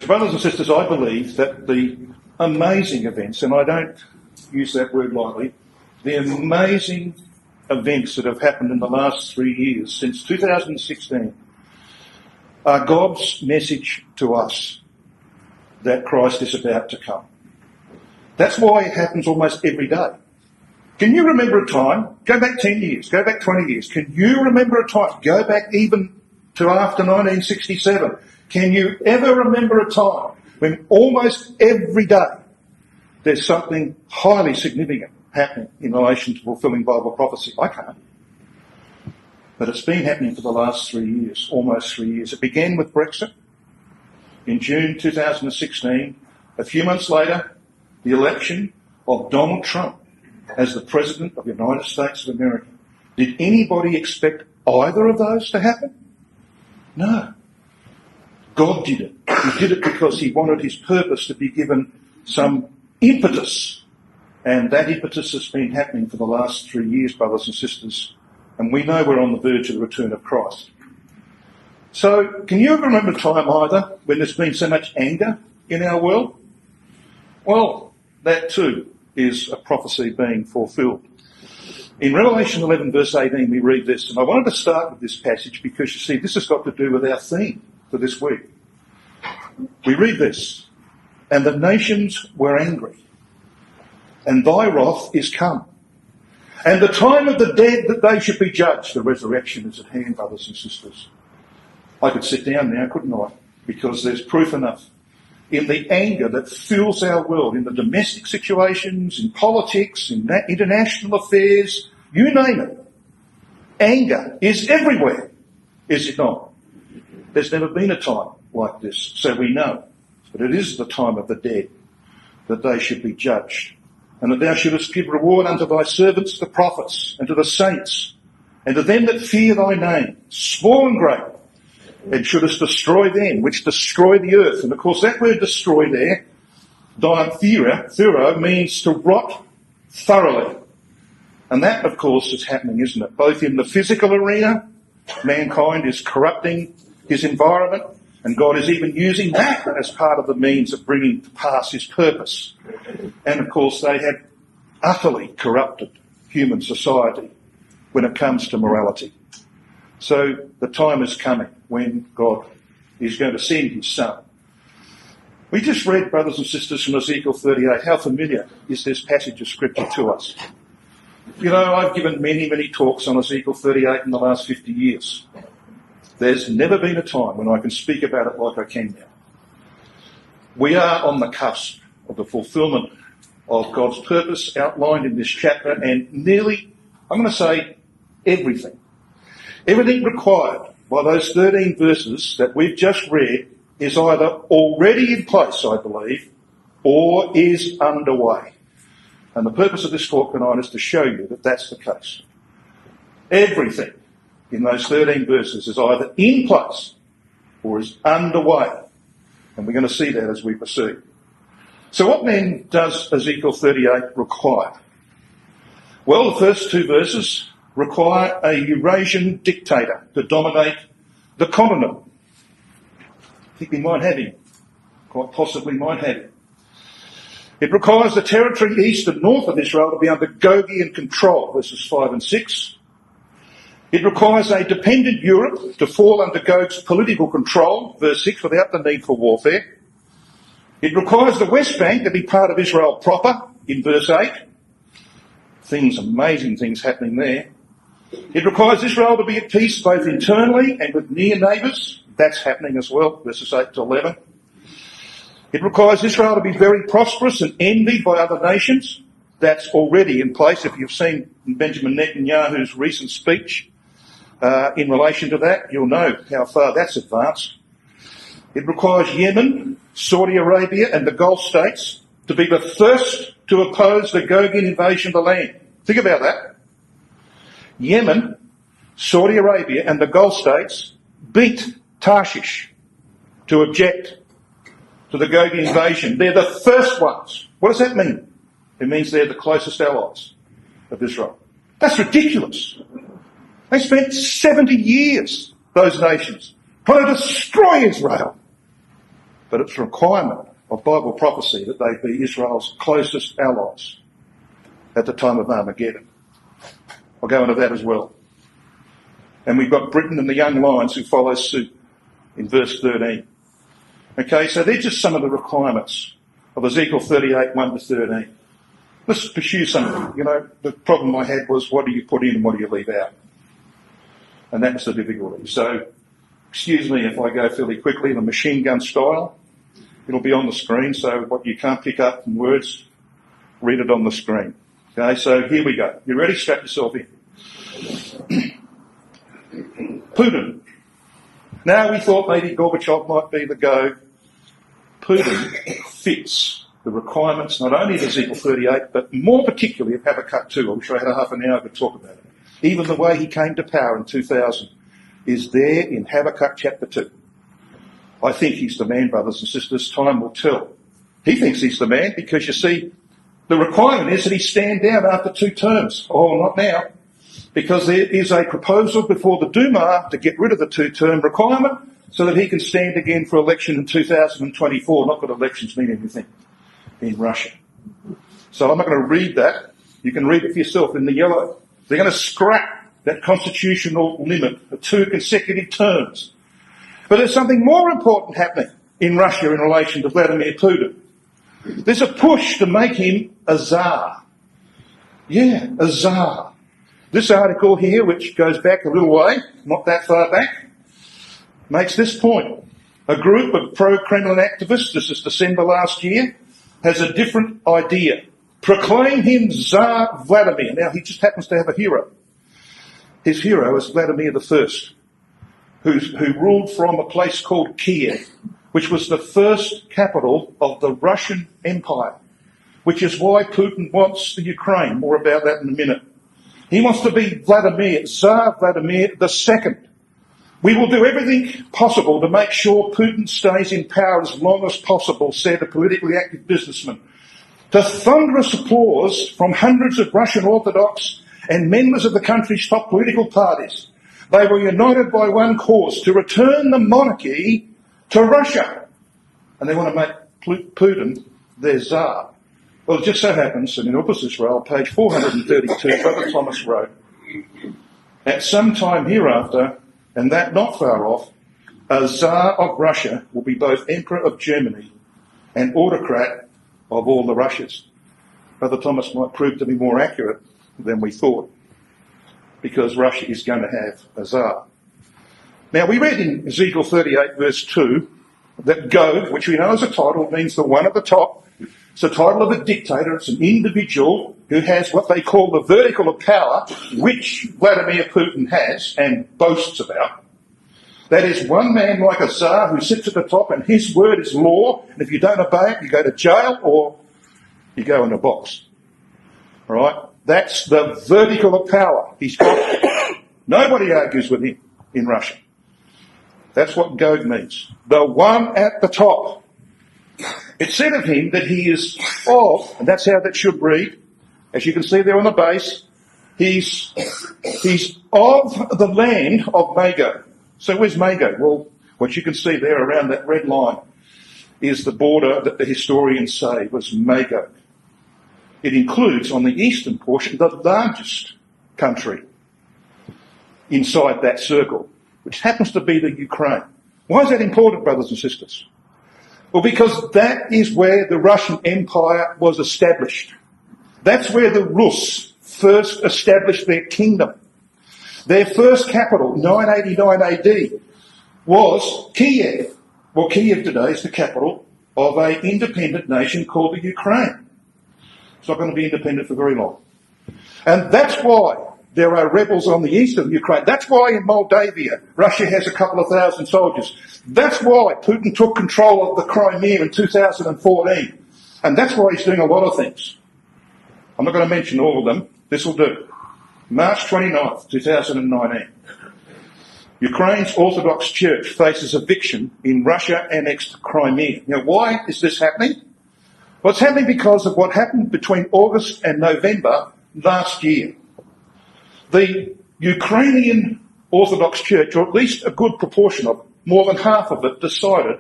Brothers and sisters, I believe that the amazing events, and I don't use that word lightly, the amazing events that have happened in the last 3 years, since 2016, are God's message to us that Christ is about to come. That's why it happens almost every day. Can you remember a time, go back 10 years, go back 20 years, can you remember a time, go back even to after 1967, can you ever remember a time when almost every day there's something highly significant happening in relation to fulfilling Bible prophecy? I can't. But it's been happening for the last 3 years, almost 3 years. It began with Brexit in June 2016. A few months later, the election of Donald Trump as the President of the United States of America. Did anybody expect either of those to happen? No. God did it. He did it because he wanted his purpose to be given some impetus. And that impetus has been happening for the last 3 years, brothers and sisters. And we know we're on the verge of the return of Christ. So, can you ever remember a time either when there's been so much anger in our world? Well, that too is a prophecy being fulfilled. In Revelation 11 verse 18 we read this, and I wanted to start with this passage because you see this has got to do with our theme for this week. We read this, "And the nations were angry, and thy wrath is come. And the time of the dead that they should be judged." The resurrection is at hand, brothers and sisters. I could sit down now, couldn't I? Because there's proof enough. In the anger that fills our world, in the domestic situations, in politics, in international affairs, you name it. Anger is everywhere, is it not? There's never been a time like this, so we know. But it is the time of the dead that they should be judged. And that thou shouldest give reward unto thy servants the prophets, and to the saints, and to them that fear thy name, small and great, and shouldest destroy them which destroy the earth. And of course that word destroy there, thero, means to rot thoroughly. And that of course is happening, isn't it? Both in the physical arena, mankind is corrupting his environment, and God is even using that as part of the means of bringing to pass his purpose. And of course they have utterly corrupted human society when it comes to morality. So the time is coming when God is going to send his Son. We just read, brothers and sisters, from Ezekiel 38. How familiar is this passage of Scripture to us? You know, I've given many, many talks on Ezekiel 38 in the last 50 years. There's never been a time when I can speak about it like I can now. We are on the cusp of the fulfilment of God's purpose outlined in this chapter, and nearly, I'm going to say, everything required by those 13 verses that we've just read is either already in place, I believe, or is underway. And the purpose of this talk tonight is to show you that that's the case. Everything in those 13 verses is either in place or is underway. And we're going to see that as we proceed. So what then does Ezekiel 38 require? Well, the first two verses require a Eurasian dictator to dominate the continent. I think we might have him. Quite possibly might have him. It requires the territory east and north of Israel to be under Gogian control, verses 5 and 6. It requires a dependent Europe to fall under Gog's political control, verse 6, without the need for warfare. It requires the West Bank to be part of Israel proper, in verse 8. Amazing things happening there. It requires Israel to be at peace both internally and with near neighbours. That's happening as well, verses 8 to 11. It requires Israel to be very prosperous and envied by other nations. That's already in place. If you've seen Benjamin Netanyahu's recent speech in relation to that, you'll know how far that's advanced. It requires Yemen, Saudi Arabia and the Gulf states to be the first to oppose the Gogian invasion of the land. Think about that. Yemen, Saudi Arabia and the Gulf states beat Tarshish to object to the Gogian invasion. They're the first ones. What does that mean? It means they're the closest allies of Israel. That's ridiculous. They spent 70 years, those nations, trying to destroy Israel. but it's a requirement of Bible prophecy that they be Israel's closest allies at the time of Armageddon. I'll go into that as well. And we've got Britain and the young lions who follow suit in verse 13. Okay, so they're just some of the requirements of Ezekiel 38, 1 to 13. Let's pursue some. You know, the problem I had was what do you put in and what do you leave out? And that's the difficulty. So, excuse me if I go fairly quickly in a machine gun style. It'll be on the screen, so what you can't pick up from words, read it on the screen. Okay, so here we go. You ready? Strap yourself in. Putin. Now we thought maybe Gorbachev might be the go. Putin fits the requirements not only of Ezekiel 38, but more particularly of Habakkuk 2. I wish I had a half an hour to talk about it. Even the way he came to power in 2000 is there in Habakkuk chapter 2. I think he's the man, brothers and sisters. Time will tell. He thinks he's the man because, you see, the requirement is that he stand down after 2 terms. Oh, not now. Because there is a proposal before the Duma to get rid of the 2-term requirement so that he can stand again for election in 2024. Not that elections mean anything in Russia. So I'm not going to read that. You can read it for yourself in the yellow. They're going to scrap that constitutional limit of 2 consecutive terms. But there's something more important happening in Russia in relation to Vladimir Putin. There's a push to make him a Tsar. Yeah, a Tsar. This article here, which goes back a little way, not that far back, makes this point. A group of pro-Kremlin activists, this is December last year, has a different idea. Proclaim him Tsar Vladimir. Now, he just happens to have a hero. His hero is Vladimir I, who ruled from a place called Kiev, which was the first capital of the Russian Empire, which is why Putin wants the Ukraine. More about that in a minute. He wants to be Vladimir, Tsar Vladimir II. We will do everything possible to make sure Putin stays in power as long as possible, said a politically active businessman. To thunderous applause from hundreds of Russian Orthodox and members of the country's top political parties. They were united by one cause, to return the monarchy to Russia. And they want to make Putin their Tsar. Well, it just so happens that in Upas Israel, page 432, Brother Thomas wrote, at some time hereafter, and that not far off, a Tsar of Russia will be both Emperor of Germany and autocrat of all the Russias. Brother Thomas might prove to be more accurate than we thought, because Russia is going to have a Tsar. Now, we read in Ezekiel 38, verse 2, that Gog, which we know as a title, means the one at the top. It's the title of a dictator. It's an individual who has what they call the vertical of power, which Vladimir Putin has and boasts about. That is one man like a Tsar who sits at the top and his word is law, and if you don't obey it, you go to jail or you go in a box. All right? That's the vertical of power. He's got nobody argues with him in Russia. That's what Gog means. The one at the top. It said of him that he is of, and that's how that should read, as you can see there on the base, he's of the land of Magog. So where's Magog? Well, what you can see there around that red line is the border that the historians say was Magog. It includes, on the eastern portion, the largest country inside that circle, which happens to be the Ukraine. Why is that important, brothers and sisters? Well, because that is where the Russian Empire was established. That's where the Rus first established their kingdom. Their first capital, 989 AD, was Kiev. Well, Kiev today is the capital of an independent nation called the Ukraine. It's not going to be independent for very long. And that's why there are rebels on the east of Ukraine. That's why in Moldavia, Russia has a couple of thousand soldiers. That's why Putin took control of the Crimea in 2014. And that's why he's doing a lot of things. I'm not going to mention all of them. This will do. March 29th, 2019. Ukraine's Orthodox Church faces eviction in Russia-annexed Crimea. Now, why is this happening? Well, it's happening because of what happened between August and November last year. The Ukrainian Orthodox Church, or at least a good proportion of it, more than half of it, decided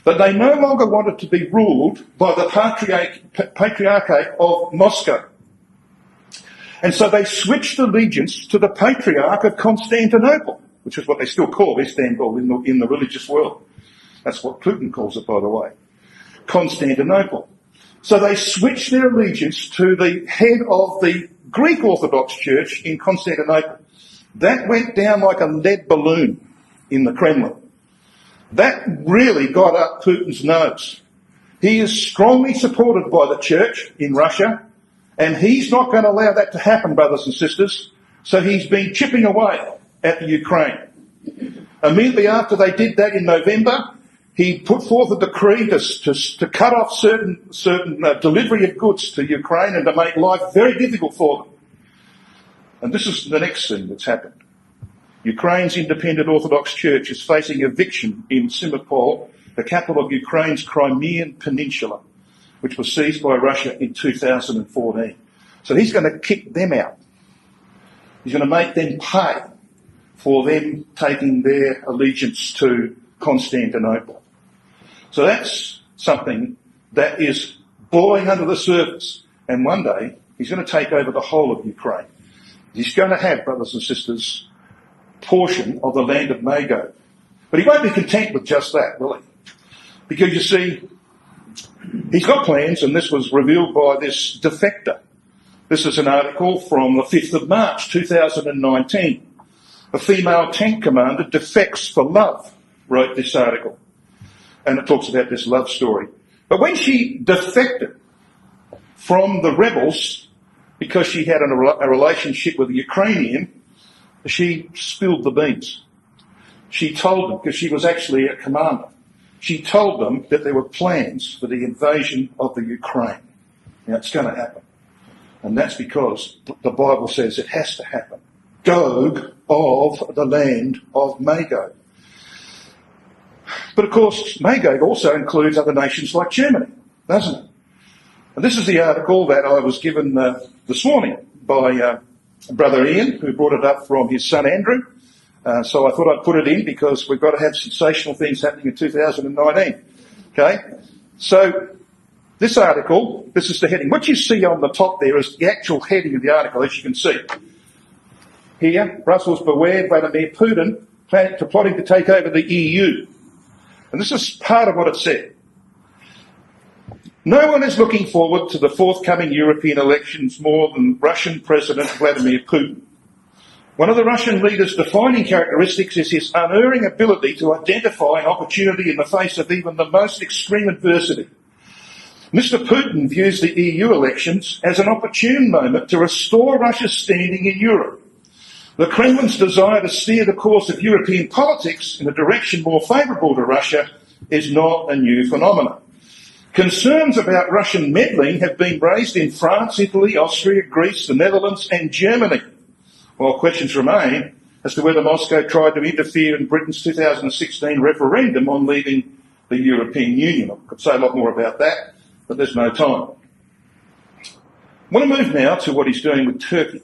But they no longer wanted to be ruled by the Patriarchate of Moscow. And so they switched allegiance to the Patriarch of Constantinople, which is what they still call Istanbul in the religious world. That's what Putin calls it, by the way. Constantinople. So they switched their allegiance to the head of the Greek Orthodox Church in Constantinople. That went down like a lead balloon in the Kremlin. That really got up Putin's nose. He is strongly supported by the church in Russia, and he's not going to allow that to happen, brothers and sisters. So he's been chipping away at the Ukraine. Immediately after they did that in November, he put forth a decree to cut off certain delivery of goods to Ukraine and to make life very difficult for them. And this is the next thing that's happened. Ukraine's independent Orthodox Church is facing eviction in Signposts, the capital of Ukraine's Crimean Peninsula, which was seized by Russia in 2014. So he's going to kick them out. He's going to make them pay for them taking their allegiance to Constantinople. So that's something that is boiling under the surface. And one day, he's going to take over the whole of Ukraine. He's going to have, brothers and sisters, portion of the land of Magog. But he won't be content with just that, will he? Because you see, he's got plans, and this was revealed by this defector. This is an article from the 5th of March 2019. A female tank commander defects for love, wrote this article. And it talks about this love story. But when she defected from the rebels because she had a relationship with a Ukrainian, she spilled the beans. She told them, because she was actually a commander, she told them that there were plans for the invasion of the Ukraine. Now, it's going to happen. And that's because the Bible says it has to happen. Gog of the land of Magog. But of course, Magog also includes other nations like Germany, doesn't it? And this is the article that I was given this morning by Brother Ian, who brought it up from his son Andrew. So I thought I'd put it in because we've got to have sensational things happening in 2019. Okay? So this article, this is the heading. What you see on the top there is the actual heading of the article, as you can see. Here, Brussels beware Vladimir Putin plotting to take over the EU. And this is part of what it said. No one is looking forward to the forthcoming European elections more than Russian President Vladimir Putin. One of the Russian leader's defining characteristics is his unerring ability to identify an opportunity in the face of even the most extreme adversity. Mr. Putin views the EU elections as an opportune moment to restore Russia's standing in Europe. The Kremlin's desire to steer the course of European politics in a direction more favourable to Russia is not a new phenomenon. Concerns about Russian meddling have been raised in France, Italy, Austria, Greece, the Netherlands and Germany, while questions remain as to whether Moscow tried to interfere in Britain's 2016 referendum on leaving the European Union. I could say a lot more about that, but there's no time. I want to move now to what he's doing with Turkey.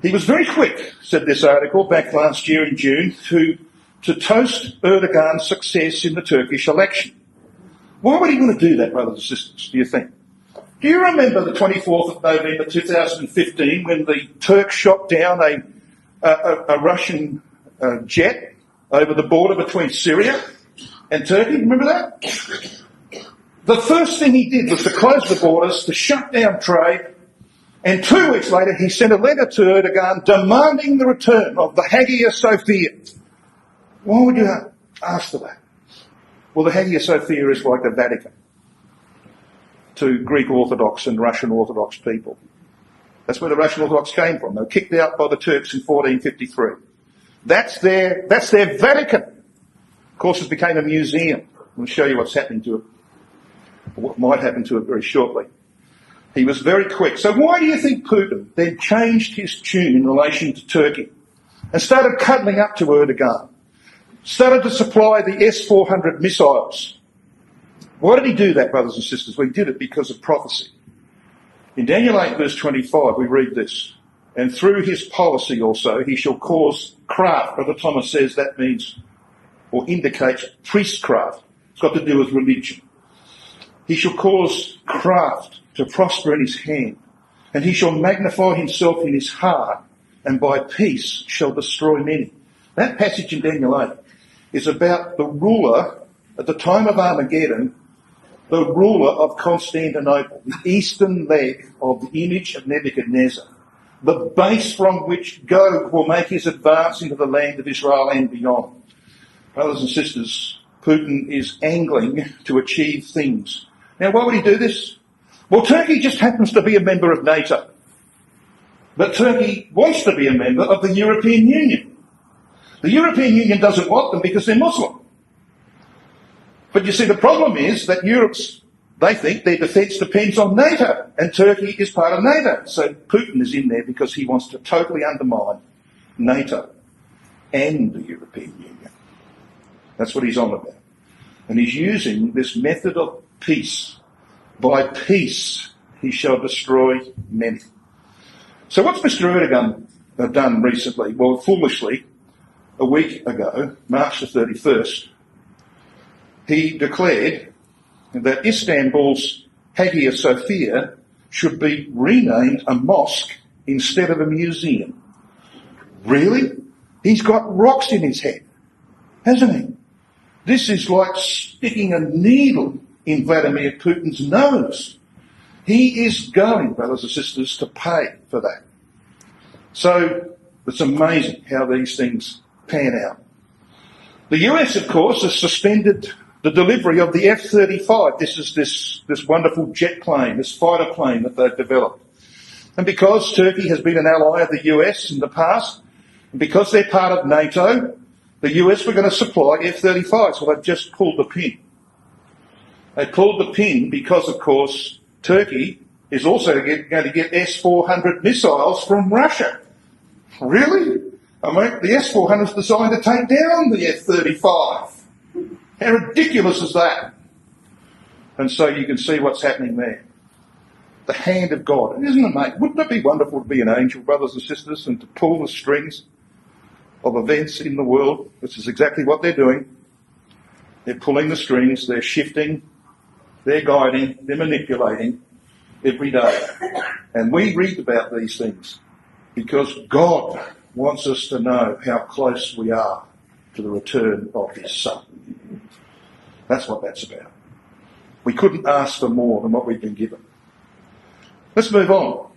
He was very quick, said this article, back last year in June, to toast Erdogan's success in the Turkish election. Why would he want to do that, brothers and sisters, do you think? Do you remember the 24th of November 2015 when the Turks shot down a Russian jet over the border between Syria and Turkey? Remember that? The first thing he did was to close the borders, to shut down trade, and 2 weeks later he sent a letter to Erdogan demanding the return of the Hagia Sophia. Why would you ask for that? Well, the Hagia Sophia is like the Vatican to Greek Orthodox and Russian Orthodox people. That's where the Russian Orthodox came from. They were kicked out by the Turks in 1453. That's their Vatican. Of course, it became a museum. I'll show you what's happening to it, or what might happen to it very shortly. He was very quick. So why do you think Putin then changed his tune in relation to Turkey and started cuddling up to Erdogan? Started to supply the S-400 missiles. Why did he do that, brothers and sisters? Well, he did it because of prophecy. In Daniel 8, verse 25, we read this. And through his policy also, he shall cause craft. Brother Thomas says that means or indicates priestcraft. It's got to do with religion. He shall cause craft to prosper in his hand, and he shall magnify himself in his heart, and by peace shall destroy many. That passage in Daniel 8 is about the ruler at the time of Armageddon, the ruler of Constantinople, the eastern leg of the image of Nebuchadnezzar, the base from which Gog will make his advance into the land of Israel and beyond. Brothers and sisters, Putin is angling to achieve things. Now, why would he do this? Well, Turkey just happens to be a member of NATO. But Turkey wants to be a member of the European Union. The European Union doesn't want them because they're Muslim. But you see, the problem is that they think their defence depends on NATO, and Turkey is part of NATO. So Putin is in there because he wants to totally undermine NATO and the European Union. That's what he's on about. And he's using this method of peace. By peace he shall destroy many. So what's Mr. Erdogan done recently? Well, foolishly, a week ago, March the 31st, he declared that Istanbul's Hagia Sophia should be renamed a mosque instead of a museum. Really? He's got rocks in his head, hasn't he? This is like sticking a needle in Vladimir Putin's nose. He is going, brothers and sisters, to pay for that. So it's amazing how these things pan out. The US, of course, has suspended the delivery of the F-35. This is this wonderful jet plane, this fighter plane that they've developed. And because Turkey has been an ally of the US in the past, and because they're part of NATO, the US were going to supply F-35s. Well, they've just pulled the pin. They pulled the pin because, of course, Turkey is also going to get S-400 missiles from Russia. Really? I mean, the S-400 is designed to take down the F-35. How ridiculous is that? And so you can see what's happening there. The hand of God. Isn't it, mate? Wouldn't it be wonderful to be an angel, brothers and sisters, and to pull the strings of events in the world? This is exactly what they're doing. They're pulling the strings, they're shifting, they're guiding, they're manipulating every day. And we read about these things because God wants us to know how close we are to the return of his Son. That's what that's about. We couldn't ask for more than what we've been given. Let's move on.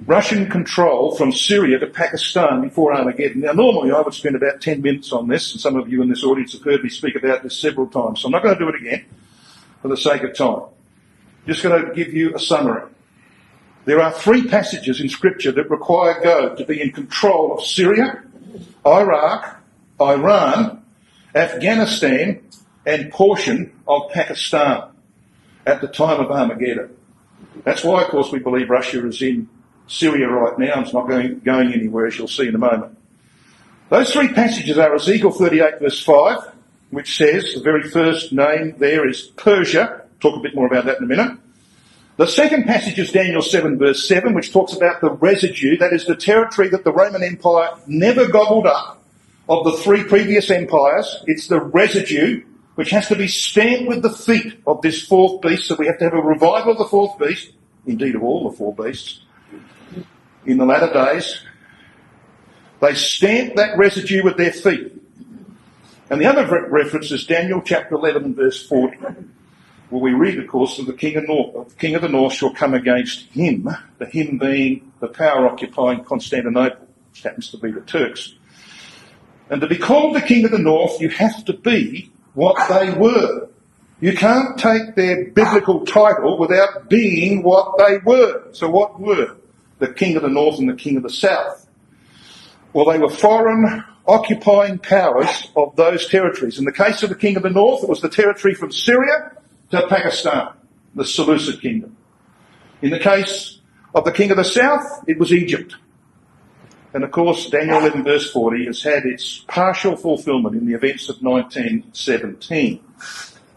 Russian control from Syria to Pakistan before Armageddon. Now, normally I would spend about 10 minutes on this, and some of you in this audience have heard me speak about this several times, so I'm not going to do it again for the sake of time. Just going to give you a summary. There are 3 passages in Scripture that require God to be in control of Syria, Iraq, Iran, Afghanistan, and portion of Pakistan at the time of Armageddon. That's why, of course, we believe Russia is in Syria right now. It's not going anywhere, as you'll see in a moment. Those 3 passages are Ezekiel 38 verse 5, which says, the very first name there is Persia. Talk a bit more about that in a minute. The second passage is Daniel 7 verse 7, which talks about the residue, that is the territory that the Roman Empire never gobbled up of the 3 previous empires. It's the residue which has to be stamped with the feet of this 4th beast. So we have to have a revival of the 4th beast, indeed of all the 4 beasts, in the latter days. They stamp that residue with their feet. And the other reference is Daniel chapter 11 and verse 40, where we read, of course, that the king of the north shall come against him, the him being the power occupying Constantinople, which happens to be the Turks. And to be called the king of the north, you have to be what they were. You can't take their biblical title without being what they were. So what were the king of the north and the king of the south? Well, they were foreign occupying powers of those territories. In the case of the king of the north, it was the territory from Syria to Pakistan, the Seleucid kingdom. In the case of the king of the south, it was Egypt. And of course, Daniel 11 verse 40 has had its partial fulfillment in the events of 1917,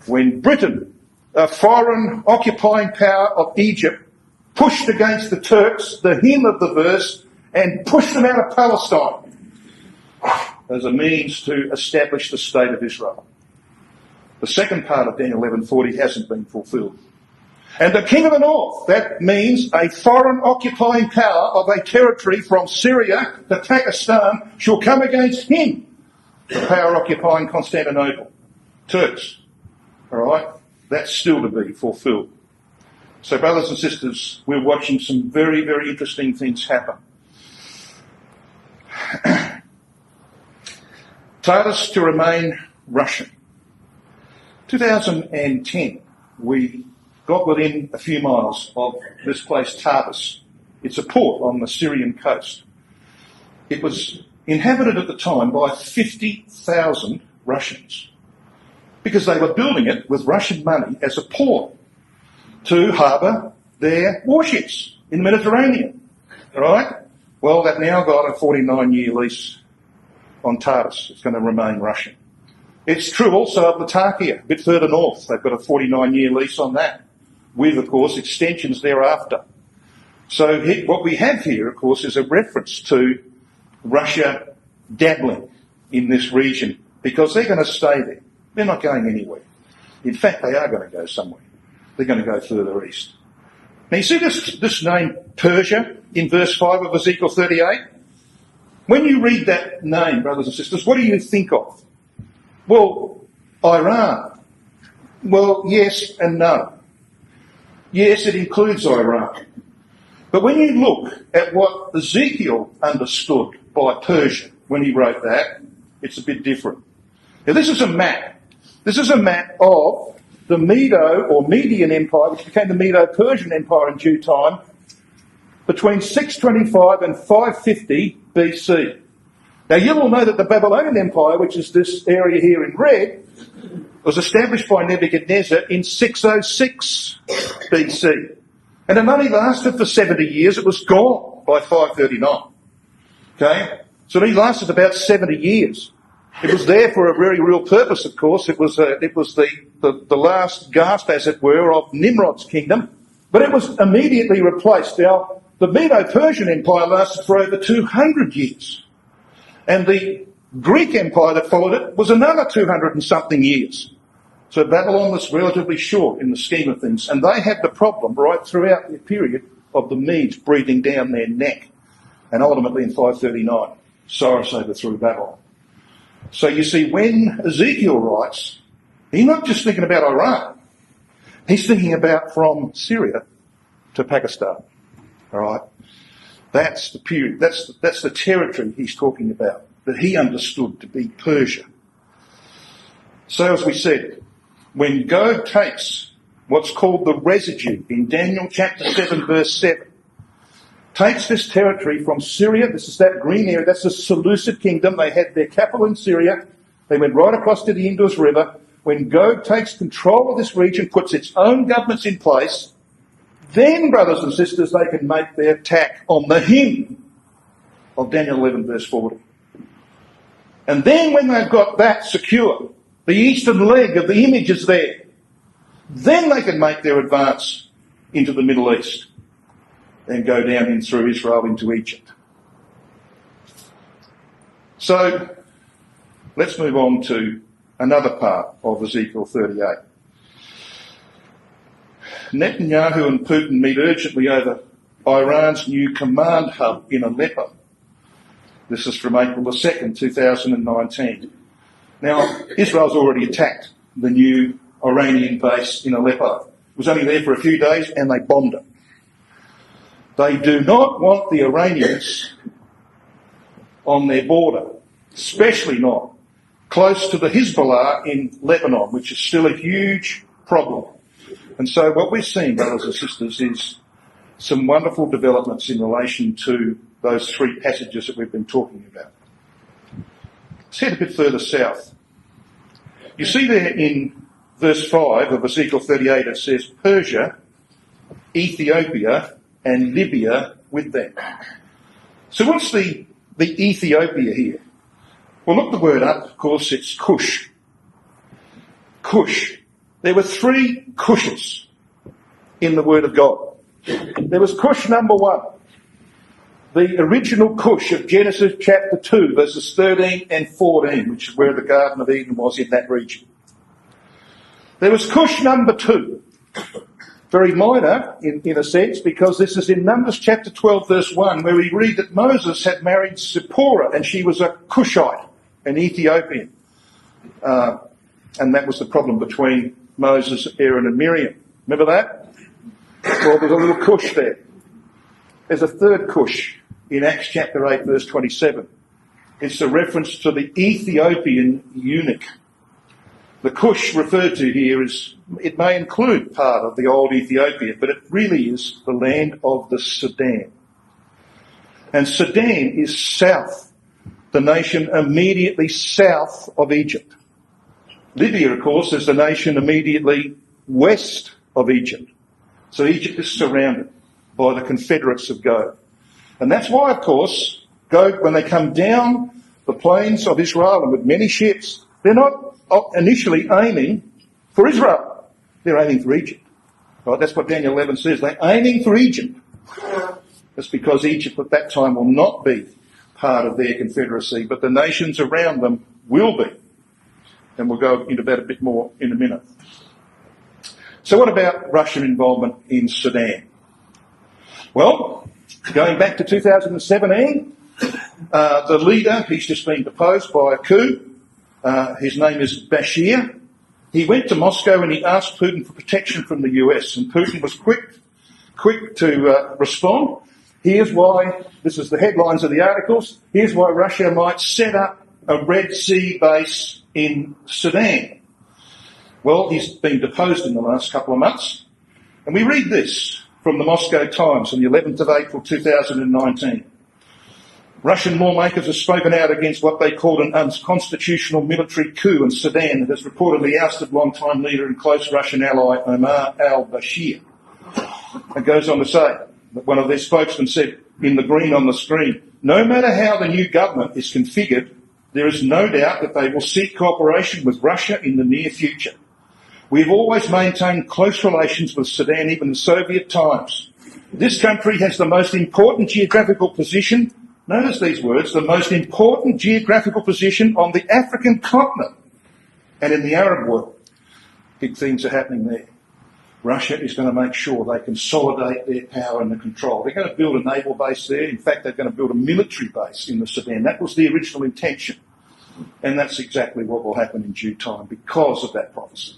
when Britain, a foreign occupying power of Egypt, pushed against the Turks, the hymn of the verse, and pushed them out of Palestine. as a means to establish the state of Israel. The second part of Daniel 11:40 hasn't been fulfilled. And the king of the north, that means a foreign occupying power of a territory from Syria to Pakistan, shall come against him, the power occupying Constantinople. Turks. All right? That's still to be fulfilled. So, brothers and sisters, we're watching some very, very interesting things happen. Titus to remain Russian. 2010, we got within a few miles of this place, Tartus. It's a port on the Syrian coast. It was inhabited at the time by 50,000 Russians because they were building it with Russian money as a port to harbour their warships in the Mediterranean. All right? Well, they've now got a 49-year lease on Tartus. It's going to remain Russian. It's true also of Latakia, a bit further north. They've got a 49-year lease on that, with, of course, extensions thereafter. So what we have here, of course, is a reference to Russia dabbling in this region because they're going to stay there. They're not going anywhere. In fact, they are going to go somewhere. They're going to go further east. Now, you see this name Persia in verse 5 of Ezekiel 38? When you read that name, brothers and sisters, what do you think of? Well, Iran. Well, yes and no. Yes, it includes Iran. But when you look at what Ezekiel understood by Persia when he wrote that, it's a bit different. Now, this is a map. This is a map of the Medo or Median Empire, which became the Medo-Persian Empire in due time, between 625 and 550 BC. Now, you will know that the Babylonian Empire, which is this area here in red, was established by Nebuchadnezzar in 606 BC. And it only lasted for 70 years. It was gone by 539. Okay? So it only lasted about 70 years. It was there for a very real purpose, of course. It was the last gasp, as it were, of Nimrod's kingdom. But it was immediately replaced. Now, the Medo-Persian Empire lasted for over 200 years. And the Greek Empire that followed it was another 200 and something years. So Babylon was relatively short in the scheme of things. And they had the problem right throughout the period of the Medes breathing down their neck. And ultimately in 539, Cyrus overthrew Babylon. So you see, when Ezekiel writes, he's not just thinking about Iran. He's thinking about from Syria to Pakistan. All right? That's the period. That's the territory he's talking about, that he understood to be Persia. So as we said, when Gog takes what's called the residue in Daniel chapter 7 verse 7, takes this territory from Syria, this is that green area, that's the Seleucid kingdom. They had their capital in Syria. They went right across to the Indus River. When Gog takes control of this region, puts its own governments in place, then, brothers and sisters, they can make their attack on the hymn of Daniel 11 verse 40. And then when they've got that secure, the eastern leg of the image is there, then they can make their advance into the Middle East and go down in through Israel into Egypt. So, let's move on to another part of Ezekiel 38. Netanyahu and Putin meet urgently over Iran's new command hub in Aleppo. This is from April the 2nd, 2019. Now, Israel's already attacked the new Iranian base in Aleppo. It was only there for a few days and they bombed it. They do not want the Iranians on their border, especially not close to the Hezbollah in Lebanon, which is still a huge problem. And so what we're seeing, brothers and sisters, is some wonderful developments in relation to those three passages that we've been talking about. Let's head a bit further south. You see there in verse 5 of Ezekiel 38, it says, Persia, Ethiopia, and Libya with them. So what's the Ethiopia here? Well, look the word up. Of course, it's Cush. Cush. There were three Cushes in the Word of God. There was Cush number one, the original Cush of Genesis chapter 2, verses 13 and 14, which is where the Garden of Eden was in that region. There was Cush number 2, very minor in a sense, because this is in Numbers chapter 12, verse 1, where we read that Moses had married Zipporah, and she was a Cushite, an Ethiopian. And that was the problem between Moses, Aaron and Miriam. Remember that? Well, there's a little Cush there. There's a third Cush in Acts chapter 8, verse 27. It's a reference to the Ethiopian eunuch. The Cush referred to here it may include part of the old Ethiopia, but it really is the land of the Sudan. And Sudan is south, the nation immediately south of Egypt. Libya, of course, is the nation immediately west of Egypt. So Egypt is surrounded by the Confederates of Gog. And that's why, of course, Gog, when they come down the plains of Israel and with many ships, they're not initially aiming for Israel. They're aiming for Egypt. Right? That's what Daniel 11 says. They're aiming for Egypt. That's because Egypt at that time will not be part of their confederacy, but the nations around them will be. And we'll go into that a bit more in a minute. So what about Russian involvement in Sudan? Well, going back to 2017, the leader, he's just been deposed by a coup. His name is Bashir. He went to Moscow and he asked Putin for protection from the US, and Putin was quick to respond. Here's why, this is the headlines of the articles, here's why Russia might set up a Red Sea base in Sudan. Well, he's been deposed in the last couple of months, and we read this from the Moscow Times on the 11th of April 2019. Russian lawmakers have spoken out against what they called an unconstitutional military coup in Sudan that has reportedly ousted longtime leader and close Russian ally Omar al-Bashir. It goes on to say that one of their spokesmen said in the green on the screen, no matter how the new government is configured, there is no doubt that they will seek cooperation with Russia in the near future. We've always maintained close relations with Sudan, even in Soviet times. This country has the most important geographical position, notice these words, the most important geographical position on the African continent and in the Arab world. Big things are happening there. Russia is going to make sure they consolidate their power and the control. They're going to build a naval base there. In fact, they're going to build a military base in the Sudan. That was the original intention. And that's exactly what will happen in due time because of that prophecy.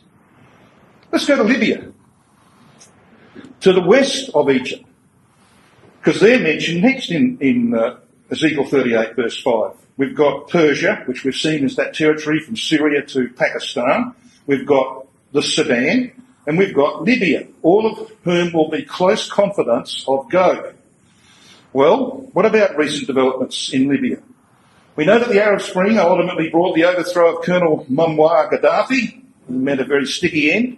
Let's go to Libya, to the west of Egypt, because they're mentioned next in Ezekiel 38, verse 5. We've got Persia, which we've seen as that territory from Syria to Pakistan. We've got the Sudan, and we've got Libya, all of whom will be close confidants of Gog. Well, what about recent developments in Libya? We know that the Arab Spring ultimately brought the overthrow of Colonel Muammar Gaddafi, who meant a very sticky end,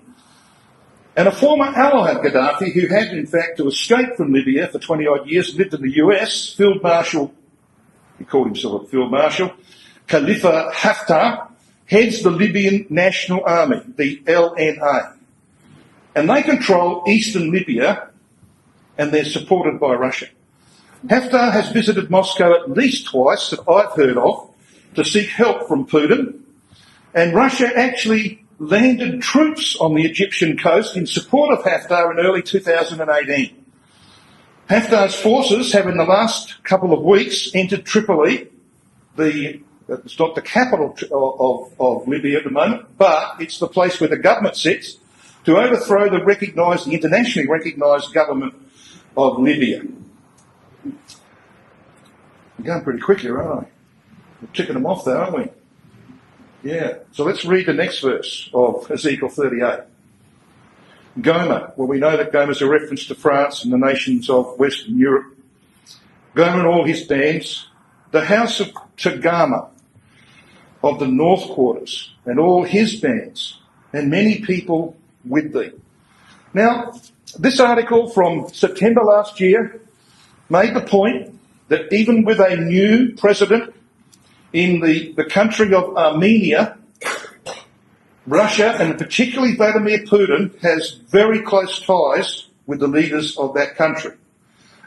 and a former ally of Gaddafi who had, in fact, to escape from Libya for 20-odd years, lived in the US, Field Marshal, he called himself a Field Marshal, Khalifa Haftar, heads the Libyan National Army, the LNA. And they control eastern Libya, and they're supported by Russia. Haftar has visited Moscow at least twice, that I've heard of, to seek help from Putin, and Russia actually landed troops on the Egyptian coast in support of Haftar in early 2018. Haftar's forces have in the last couple of weeks entered Tripoli. It's not the capital of Libya at the moment, but it's the place where the government sits, to overthrow the internationally recognised government of Libya. We're going pretty quickly, aren't we? We're ticking them off though, aren't we? Yeah. So let's read the next verse of Ezekiel 38. Gomer. Well, we know that Gomer is a reference to France and the nations of Western Europe. Gomer and all his bands, the house of Togarmah of the north quarters, and all his bands, and many people with thee. Now, this article from September last year made the point that even with a new president in the country of Armenia, Russia, and particularly Vladimir Putin, has very close ties with the leaders of that country.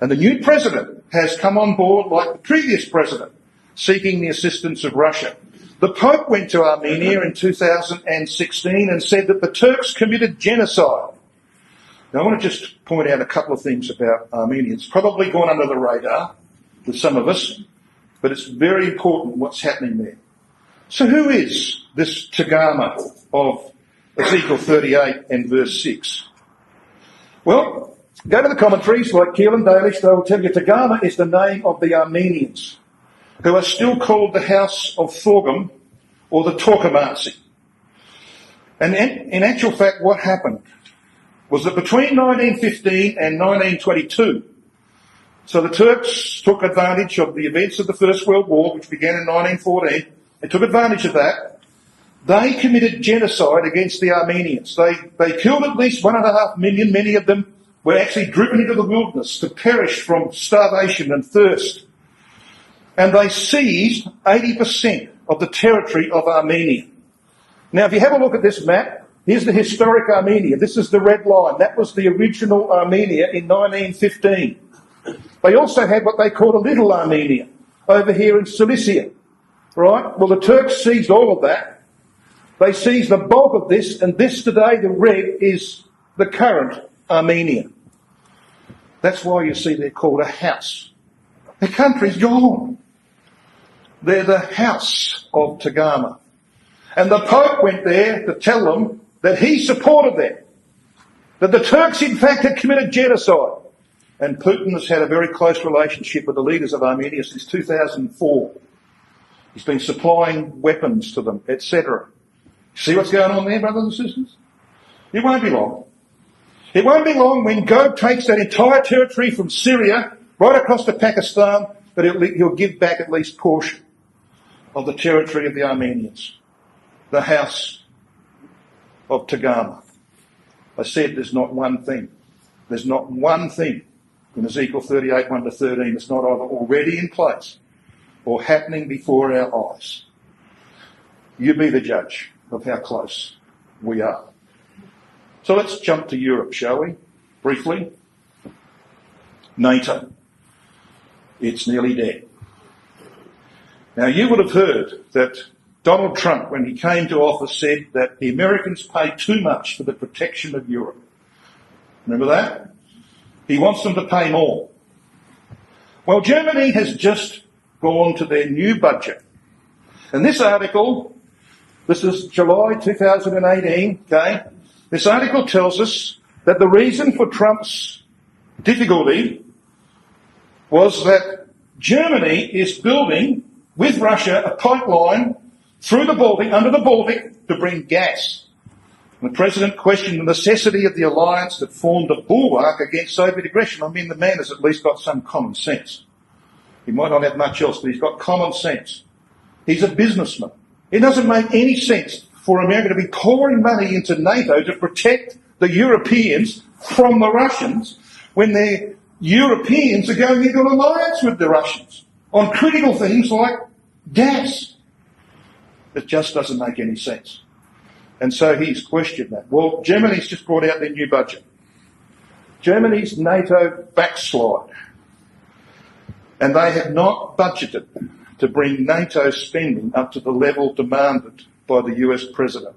And the new president has come on board like the previous president, seeking the assistance of Russia. The Pope went to Armenia in 2016 and said that the Turks committed genocide. Now, I want to just point out a couple of things about Armenia. It's probably gone under the radar with some of us, but it's very important what's happening there. So who is this Tagama of Ezekiel 38 and verse 6? Well, go to the commentaries like Keel and Dalish, they will tell you Tagama is the name of the Armenians, who are still called the House of Thorgum or the Torkomansi. And in actual fact, what happened was that between 1915 and 1922, so the Turks took advantage of the events of the First World War, which began in 1914. They took advantage of that. They committed genocide against the Armenians. They killed at least 1.5 million. Many of them were actually driven into the wilderness to perish from starvation and thirst. And they seized 80% of the territory of Armenia. Now, if you have a look at this map, here's the historic Armenia. This is the red line. That was the original Armenia in 1915. They also had what they called a little Armenia over here in Cilicia, right? Well, the Turks seized all of that. They seized the bulk of this, and this today, the red, is the current Armenia. That's why you see they're called a house. The country's gone. They're the house of Tagama. And the Pope went there to tell them that he supported them, that the Turks in fact had committed genocide. And Putin has had a very close relationship with the leaders of Armenia since 2004. He's been supplying weapons to them, etc. See what's going on there, brothers and sisters? It won't be long. It won't be long when Gog takes that entire territory from Syria right across to Pakistan that he'll give back at least a portion of the territory of the Armenians, the house of Tagama. I said there's not one thing. There's not one thing in Ezekiel 38, 1 to 13 that's not either already in place or happening before our eyes. You be the judge of how close we are. So let's jump to Europe, shall we? Briefly. NATO. It's nearly dead. Now, you would have heard that Donald Trump, when he came to office, said that the Americans pay too much for the protection of Europe. Remember that? He wants them to pay more. Well, Germany has just gone to their new budget. And this article, this is July 2018, okay? This article tells us that the reason for Trump's difficulty was that Germany is building, with Russia, a pipeline through the Baltic, under the Baltic, to bring gas. And the President questioned the necessity of the alliance that formed a bulwark against Soviet aggression. I mean, the man has at least got some common sense. He might not have much else, but he's got common sense. He's a businessman. It doesn't make any sense for America to be pouring money into NATO to protect the Europeans from the Russians when their Europeans are going into an alliance with the Russians on critical things like gas. It just doesn't make any sense. And so he's questioned that. Well, Germany's just brought out their new budget. Germany's NATO backslide. And they have not budgeted to bring NATO spending up to the level demanded by the US President.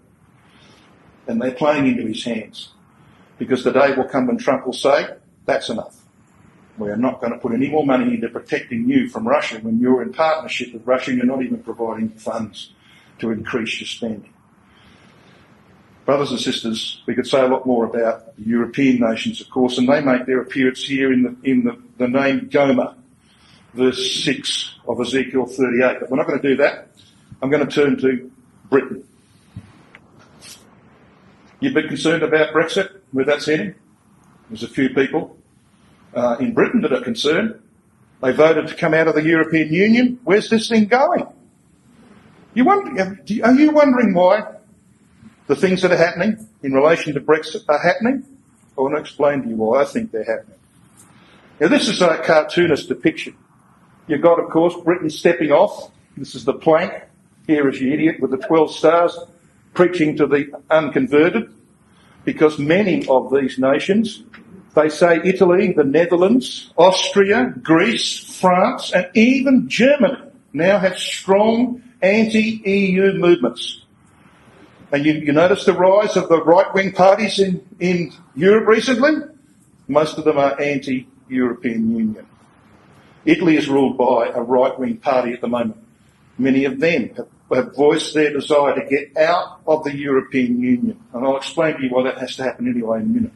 And they're playing into his hands. Because the day will come when Trump will say, that's enough. We are not going to put any more money into protecting you from Russia when you're in partnership with Russia and you're not even providing funds to increase your spending. Brothers and sisters, we could say a lot more about the European nations, of course, and they make their appearance here in the name Gomer, verse 6 of Ezekiel 38. But we're not going to do that. I'm going to turn to Britain. You've been concerned about Brexit, where that's heading? There's a few people in Britain that are concerned. They voted to come out of the European Union. Where's this thing going? Are you wondering why the things that are happening in relation to Brexit are happening? I want to explain to you why I think they're happening. Now, this is a cartoonist depiction. You've got, of course, Britain stepping off. This is the plank. Here is the idiot with the 12 stars preaching to the unconverted, because many of these nations They say Italy, the Netherlands, Austria, Greece, France, and even Germany now have strong anti-EU movements. And you notice the rise of the right-wing parties in Europe recently? Most of them are anti-European Union. Italy is ruled by a right-wing party at the moment. Many of them have voiced their desire to get out of the European Union. And I'll explain to you why that has to happen anyway in a minute.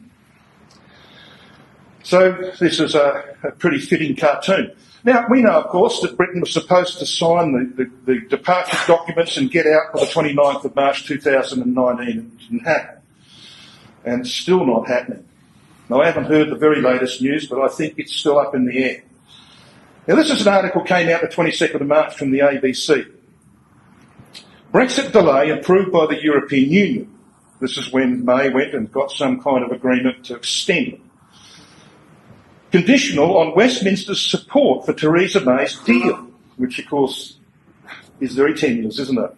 So this is a pretty fitting cartoon. Now, we know, of course, that Britain was supposed to sign the departure documents and get out by the 29th of March 2019. It didn't happen. And it's still not happening. Now, I haven't heard the very latest news, but I think it's still up in the air. Now, this is an article came out the 22nd of March from the ABC. Brexit delay approved by the European Union. This is when May went and got some kind of agreement to extend it. Conditional on Westminster's support for Theresa May's deal, which of course is very tenuous, isn't it?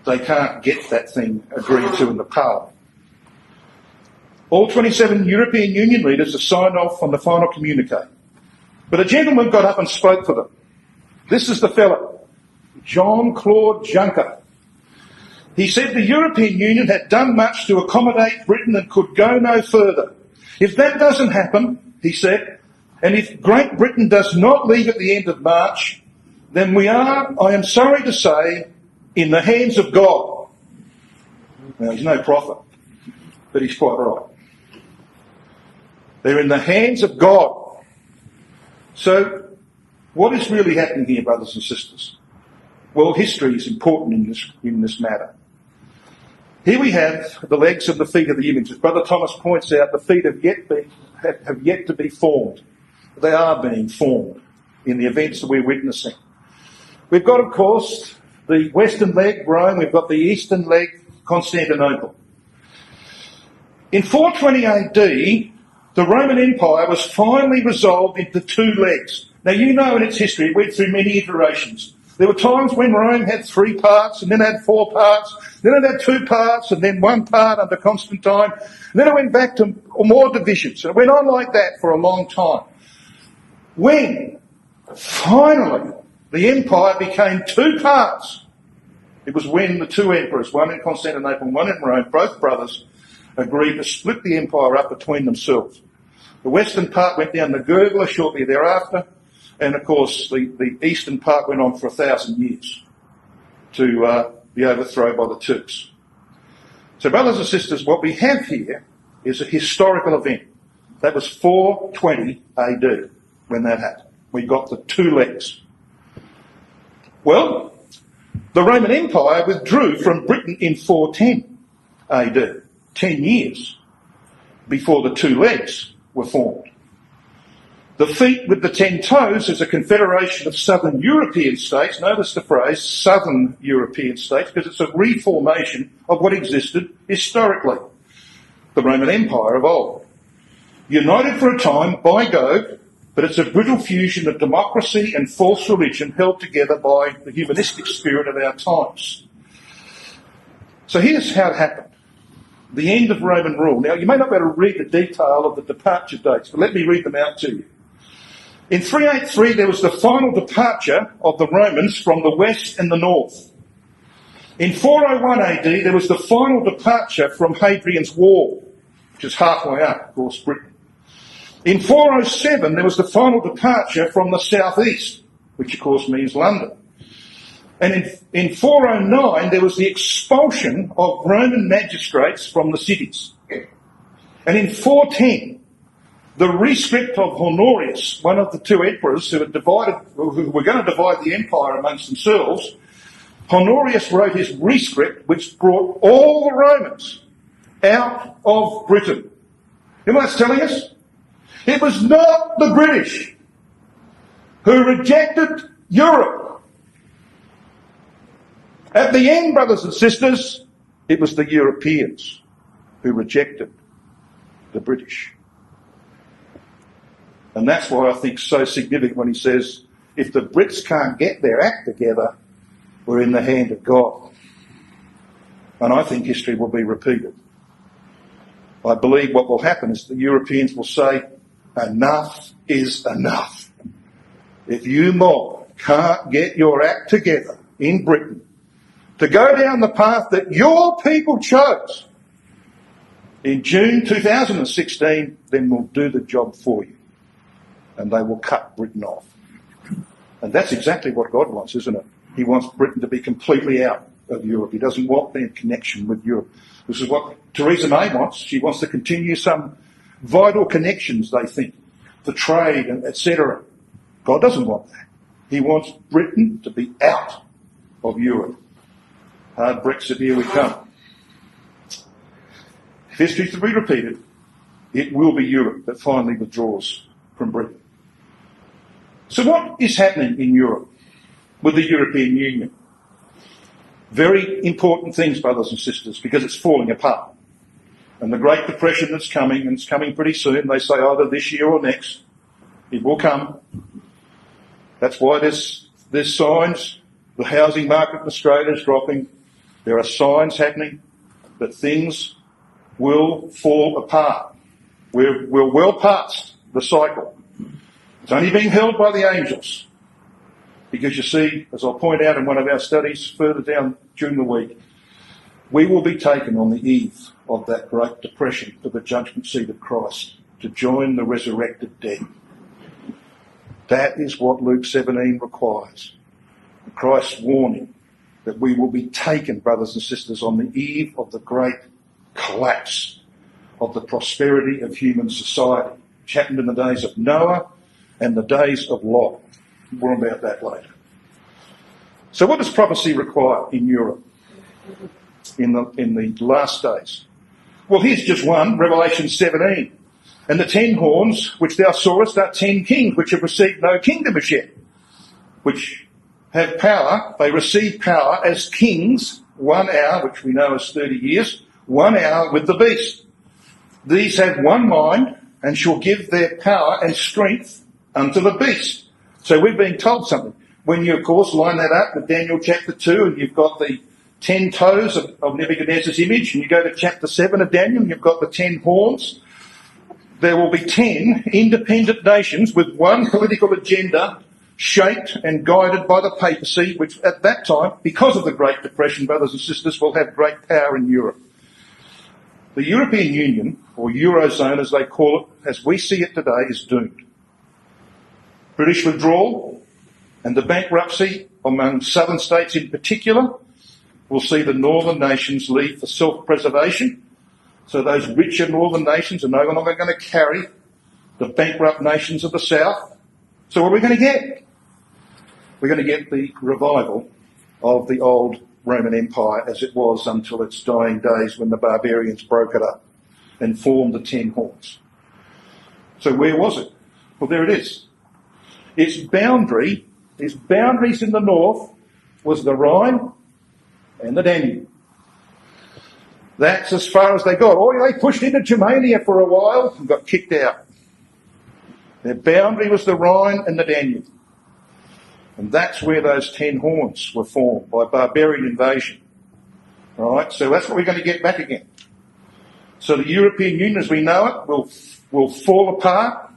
They can't get that thing agreed to in the Parliament. All 27 European Union leaders have signed off on the final communique. But a gentleman got up and spoke for them. This is the fellow, Jean-Claude Juncker. He said the European Union had done much to accommodate Britain and could go no further. If that doesn't happen, he said, and if Great Britain does not leave at the end of March, then we are, I am sorry to say, in the hands of God. Now, he's no prophet, but he's quite right. They're in the hands of God. So, what is really happening here, brothers and sisters? Well, history is important in this matter. Here we have the legs and the feet of the image. As Brother Thomas points out, the feet have yet to be formed. They are being formed in the events that we're witnessing. We've got, of course, the western leg, Rome. We've got the eastern leg, Constantinople. In 420 AD, the Roman Empire was finally resolved into two legs. Now, you know in its history, it went through many iterations. There were times when Rome had 3 parts, and then it had 4 parts, then it had 2 parts, and then 1 part under Constantine. And then it went back to more divisions. And it went on like that for a long time. When, finally, the empire became 2 parts, it was when the 2 emperors, one in Constantinople and one in Rome, both brothers, agreed to split the empire up between themselves. The western part went down the gurgler shortly thereafter, and of course the eastern part went on for 1,000 years to be overthrown by the Turks. So brothers and sisters, what we have here is a historical event. That was 420 AD when that happened. We got the 2 legs. Well, the Roman Empire withdrew from Britain in 410 AD, 10 years before the 2 legs were formed. The feet with the 10 toes is a confederation of southern European states. Notice the phrase southern European states because it's a reformation of what existed historically. The Roman Empire of old. United for a time by God, but it's a brutal fusion of democracy and false religion held together by the humanistic spirit of our times. So here's how it happened. The end of Roman rule. Now, you may not be able to read the detail of the departure dates, but let me read them out to you. In 383, there was the final departure of the Romans from the west and the north. In 401 AD, there was the final departure from Hadrian's Wall, which is halfway up, of course, Britain. In 407, there was the final departure from the southeast, which of course means London. And in 409, there was the expulsion of Roman magistrates from the cities. And in 410, the rescript of Honorius, one of the 2 emperors who were going to divide the empire amongst themselves, Honorius wrote his rescript, which brought all the Romans out of Britain. You know what that's telling us? It was not the British who rejected Europe. At the end, brothers and sisters, it was the Europeans who rejected the British. And that's why I think it's so significant when he says, if the Brits can't get their act together, we're in the hand of God. And I think history will be repeated. I believe what will happen is the Europeans will say, enough is enough. If you mob can't get your act together in Britain to go down the path that your people chose in June 2016, then we'll do the job for you. And they will cut Britain off. And that's exactly what God wants, isn't it? He wants Britain to be completely out of Europe. He doesn't want their connection with Europe. This is what Theresa May wants. She wants to continue some vital connections, they think, for trade, and etc. God doesn't want that. He wants Britain to be out of Europe. Hard Brexit, here we come. If history is to be repeated, it will be Europe that finally withdraws from Britain. So what is happening in Europe with the European Union? Very important things, brothers and sisters, because it's falling apart. And the Great Depression that's coming, and it's coming pretty soon, they say either this year or next, it will come. That's why there's signs. The housing market in Australia is dropping. There are signs happening that things will fall apart. We're well past the cycle. It's only being held by the angels. Because you see, as I'll point out in one of our studies further down during the week, we will be taken on the eve of that Great Depression to the judgment seat of Christ to join the resurrected dead. That is what Luke 17 requires. Christ's warning that we will be taken, brothers and sisters, on the eve of the great collapse of the prosperity of human society, which happened in the days of Noah and the days of Lot. More about that later. So what does prophecy require in Europe in the last days? Well, here's just one, Revelation 17. And the 10 horns which thou sawest are 10 kings which have received no kingdom as yet, which have power. They receive power as kings 1 hour, which we know is 30 years, 1 hour with the beast. These have one mind and shall give their power and strength unto the beast. So we're being told something. When you, of course, line that up with Daniel chapter 2 and you've got the 10 toes of Nebuchadnezzar's image, and you go to chapter 7 of Daniel and you've got the 10 horns, there will be 10 independent nations with one political agenda shaped and guided by the papacy, which at that time, because of the Great Depression, brothers and sisters, will have great power in Europe. The European Union, or Eurozone as they call it, as we see it today, is doomed. British withdrawal and the bankruptcy among southern states in particular will see the northern nations leave for self-preservation. So those richer northern nations are no longer going to carry the bankrupt nations of the south. So what are we going to get? We're going to get the revival of the old Roman Empire as it was until its dying days when the barbarians broke it up and formed the 10 horns. So where was it? Well, there it is. Its boundaries in the north was the Rhine and the Danube. That's as far as they got. Oh, they pushed into Germania for a while and got kicked out. Their boundary was the Rhine and the Danube. And that's where those 10 horns were formed by barbarian invasion. All right, so that's what we're going to get back again. So the European Union as we know it will fall apart.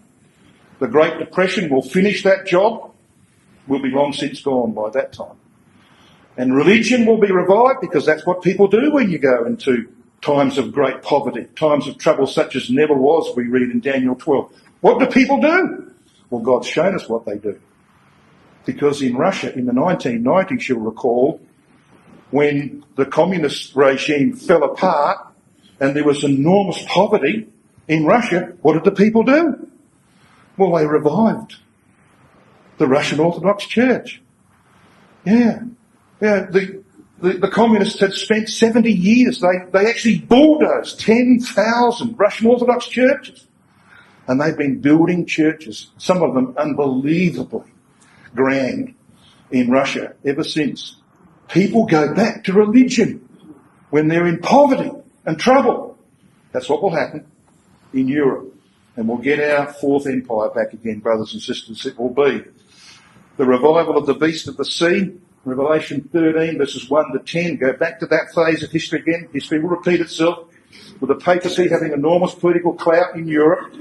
The Great Depression will finish that job. We'll be long since gone by that time. And religion will be revived because that's what people do when you go into times of great poverty, times of trouble such as never was, we read in Daniel 12. What do people do? Well, God's shown us what they do. Because in Russia in the 1990s, you'll recall, when the communist regime fell apart and there was enormous poverty in Russia, what did the people do? Well, they revived the Russian Orthodox Church. Yeah, the communists had spent 70 years. They actually bulldozed 10,000 Russian Orthodox churches. And they've been building churches, some of them unbelievably grand, in Russia ever since. People go back to religion when they're in poverty and trouble. That's what will happen in Europe. And we'll get our fourth empire back again, brothers and sisters. It will be the revival of the beast of the sea. Revelation 13, verses 1 to 10. Go back to that phase of history again. History will repeat itself. with the papacy having enormous political clout in Europe.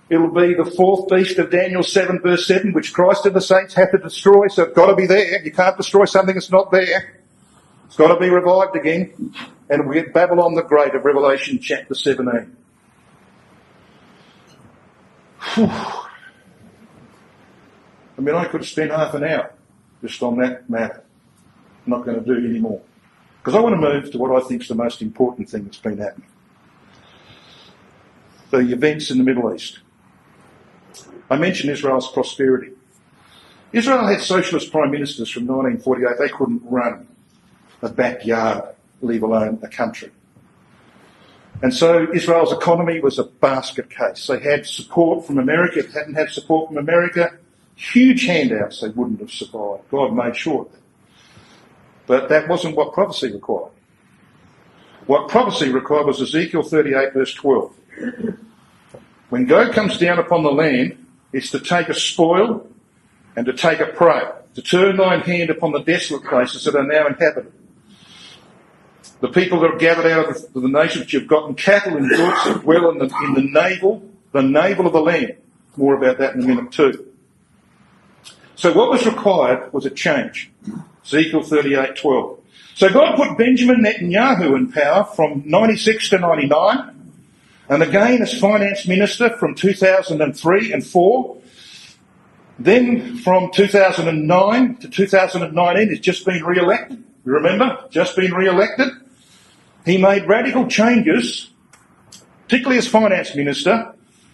It'll be the fourth beast of Daniel 7 verse 7, which Christ and the saints have to destroy, so it's got to be there. You can't destroy something that's not there. It's got to be revived again. And we get Babylon the Great of Revelation chapter 17. Whew. I mean, I could spend half an hour just on that matter. I'm not going to do it anymore. Because I want to move to what I think is the most important thing that's been happening. The events in the Middle East. I mentioned Israel's prosperity. Israel had socialist prime ministers from 1948. They couldn't run a backyard, leave alone a country. And so Israel's economy was a basket case. They had support from America. If it hadn't had support from America, huge handouts, they wouldn't have survived. God made sure of that. But that wasn't what prophecy required. What prophecy required was Ezekiel 38 verse 12. When God comes down upon the land, it's to take a spoil and to take a prey, to turn thine hand upon the desolate places that are now inhabited. The people that are gathered out of the nations which have gotten cattle and goods that dwell in the navel of the land. More about that in a minute too. So what was required was a change. Ezekiel 38:12. So God put Benjamin Netanyahu in power from 96 to 99, and again as finance minister from 2003 and 4. Then from 2009 to 2019, he's just been re-elected. You remember? Just been re-elected. He made radical changes, particularly as finance minister,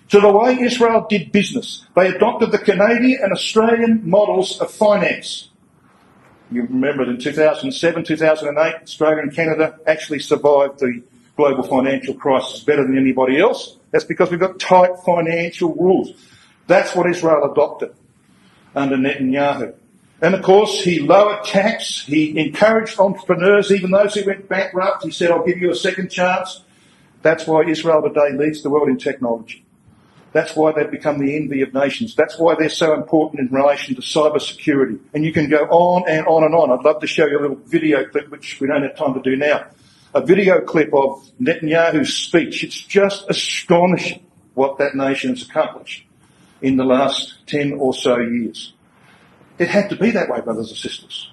to the way Israel did business. They adopted the Canadian and Australian models of finance. You remember that in 2007, 2008, Australia and Canada actually survived the global financial crisis better than anybody else. That's because we've got tight financial rules. That's what Israel adopted under Netanyahu. And of course, he lowered tax. He encouraged entrepreneurs, even those who went bankrupt. He said, I'll give you a second chance. That's why Israel today leads the world in technology. That's why they've become the envy of nations. That's why they're so important in relation to cyber security. And you can go on and on and on. I'd love to show you a little video clip, which we don't have time to do now. A video clip of Netanyahu's speech. It's just astonishing what that nation has accomplished in the last 10 or so years. It had to be that way, brothers and sisters.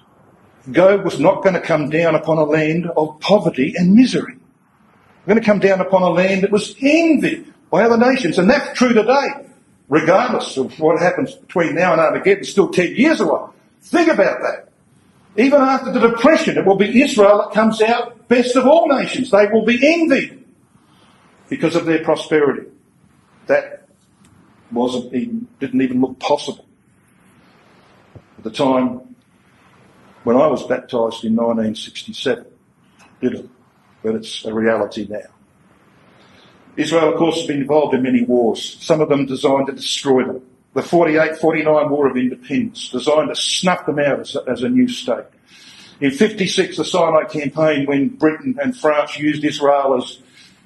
God was not going to come down upon a land of poverty and misery. We're going to come down upon a land that was envied by other nations. And that's true today, regardless of what happens between now and Armageddon, still 10 years away. Think about that. Even after the Depression, it will be Israel that comes out best of all nations. They will be envied because of their prosperity. That didn't even look possible at the time when I was baptised in 1967, did it? But it's a reality now. Israel, of course, has been involved in many wars, some of them designed to destroy them. The 48-49 War of Independence, designed to snuff them out as a new state. In 56, the Sinai campaign, when Britain and France used Israel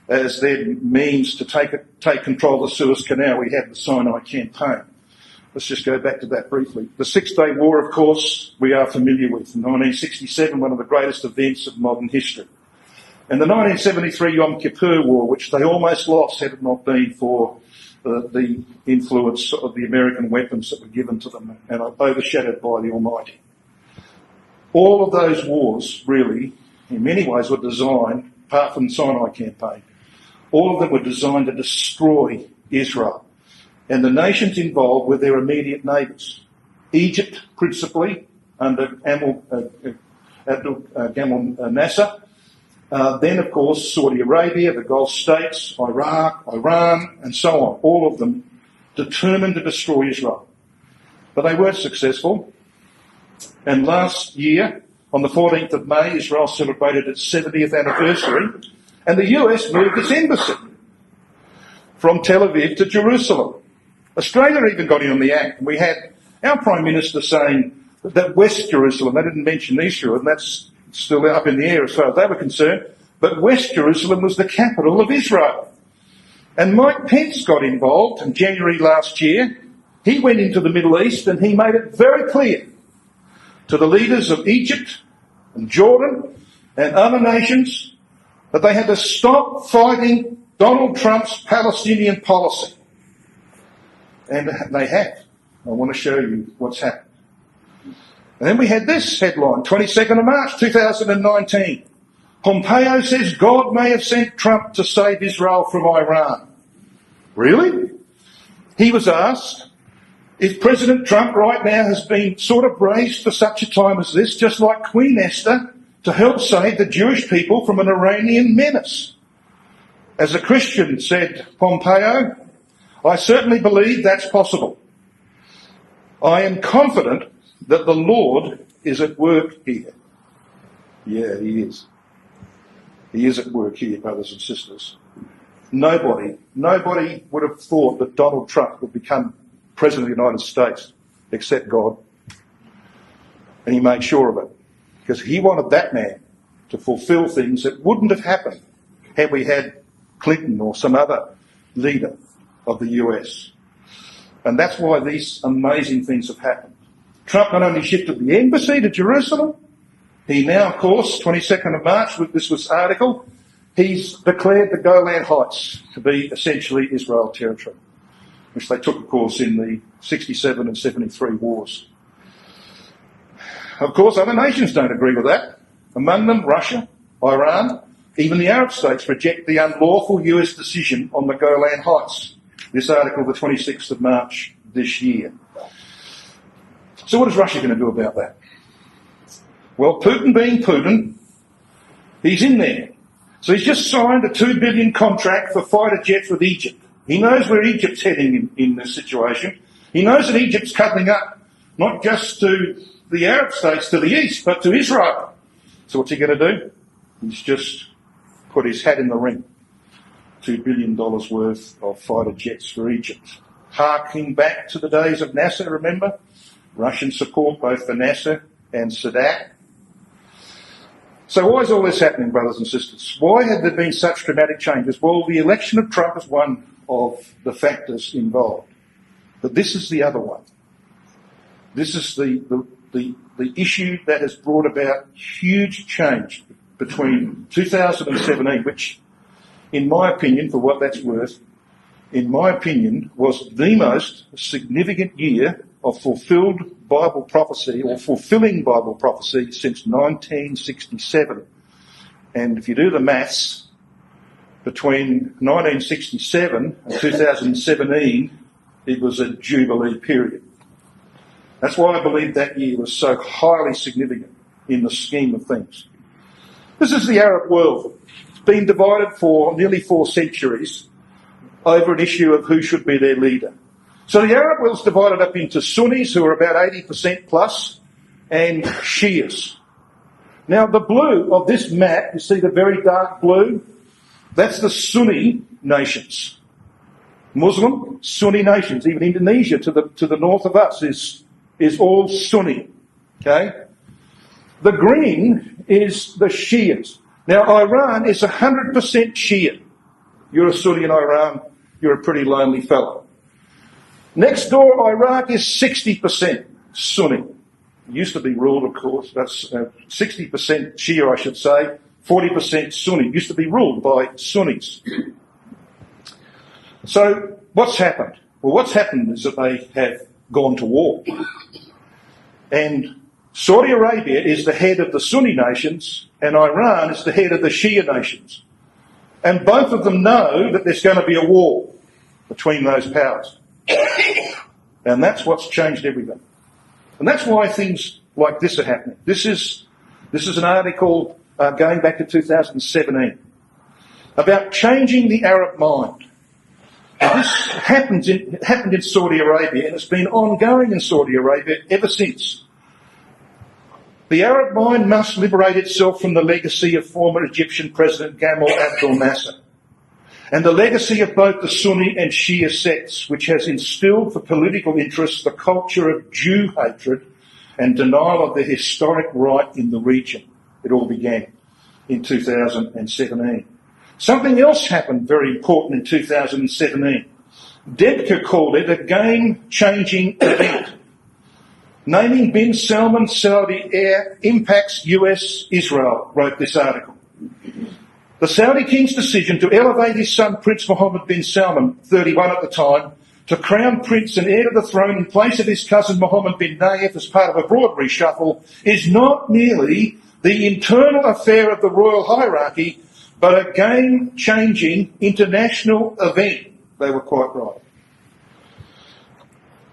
as their means to take control of the Suez Canal, we had the Sinai campaign. Let's just go back to that briefly. The Six-Day War, of course, we are familiar with. In 1967, one of the greatest events of modern history. And the 1973 Yom Kippur War, which they almost lost had it not been for the influence of the American weapons that were given to them and overshadowed by the Almighty. All of those wars, really, in many ways were designed, apart from the Sinai campaign, all of them were designed to destroy Israel. And the nations involved were their immediate neighbours. Egypt, principally, under Gamal Nasser. Then, of course, Saudi Arabia, the Gulf states, Iraq, Iran, and so on. All of them determined to destroy Israel. But they weren't successful. And last year, on the 14th of May, Israel celebrated its 70th anniversary, and the US moved its embassy from Tel Aviv to Jerusalem. Australia even got in on the act. We had our Prime Minister saying that West Jerusalem, they didn't mention East Jerusalem, that's still up in the air as far as they were concerned, but West Jerusalem was the capital of Israel. And Mike Pence got involved in January last year. He went into the Middle East and he made it very clear to the leaders of Egypt and Jordan and other nations that they had to stop fighting Donald Trump's Palestinian policy. And they have. I want to show you what's happened. And then we had this headline, 22nd of March 2019. Pompeo says God may have sent Trump to save Israel from Iran. Really? He was asked if President Trump right now has been sort of raised for such a time as this, just like Queen Esther, to help save the Jewish people from an Iranian menace. As a Christian, said Pompeo, I certainly believe that's possible. I am confident that the Lord is at work here. Yeah, he is. He is at work here, brothers and sisters. Nobody would have thought that Donald Trump would become President of the United States, except God. And he made sure of it, because he wanted that man to fulfill things that wouldn't have happened had we had Clinton or some other leader of the US. And that's why these amazing things have happened. Trump not only shifted the embassy to Jerusalem, he now, of course, 22nd of March, with this article, he's declared the Golan Heights to be essentially Israel territory, which they took, of course, in the 67 and 73 wars. Of course, other nations don't agree with that. Among them, Russia, Iran, even the Arab states reject the unlawful US decision on the Golan Heights. This article, the 26th of March this year. So what is Russia going to do about that? Well, Putin being Putin, he's in there. So he's just signed a $2 billion contract for fighter jets with Egypt. He knows where Egypt's heading in this situation. He knows that Egypt's cuddling up, not just to the Arab states to the east, but to Israel. So what's he going to do? He's just put his hat in the ring. $2 billion worth of fighter jets for Egypt. Harking back to the days of Nasser, remember? Russian support both for Nasser and Sadat. So why is all this happening, brothers and sisters? Why have there been such dramatic changes? Well, the election of Trump is one of the factors involved. But this is the other one. This is the issue that has brought about huge change between 2017, which, in my opinion, for what that's worth, in my opinion, was the most significant year of fulfilled Bible prophecy, or fulfilling Bible prophecy, since 1967. And if you do the maths, between 1967 and 2017, it was a jubilee period. That's why I believe that year was so highly significant in the scheme of things. This is the Arab world. It's been divided for nearly 4 centuries over an issue of who should be their leader. So the Arab world's divided up into Sunnis, who are about 80% plus, and Shias. Now, the blue of this map, you see the very dark blue? That's the Sunni nations. Muslim, Sunni nations. Even Indonesia to the north of us is all Sunni. Okay? The green is the Shias. Now, Iran is 100% Shia. You're a Sunni in Iran, you're a pretty lonely fellow. Next door, Iraq is 60% Sunni. It used to be ruled, of course, that's 60% Shia, I should say, 40% Sunni. It used to be ruled by Sunnis. So what's happened? Well, what's happened is that they have gone to war. And Saudi Arabia is the head of the Sunni nations, and Iran is the head of the Shia nations. And both of them know that there's going to be a war between those powers. And that's what's changed everything. And that's why things like this are happening. This is an article going back to 2017 about changing the Arab mind. And this happened in Saudi Arabia, and it's been ongoing in Saudi Arabia ever since. The Arab mind must liberate itself from the legacy of former Egyptian President Gamal Abdel Nasser, and the legacy of both the Sunni and Shia sects, which has instilled for political interests the culture of Jew hatred and denial of the historic right in the region. It all began in 2017. Something else happened very important in 2017. Debka called it a game-changing event. Naming bin Salman Saudi heir impacts US-Israel, wrote this article. The Saudi king's decision to elevate his son Prince Mohammed bin Salman, 31 at the time, to crown prince and heir to the throne in place of his cousin Mohammed bin Nayef as part of a broad reshuffle is not merely the internal affair of the royal hierarchy, but a game-changing international event. They were quite right.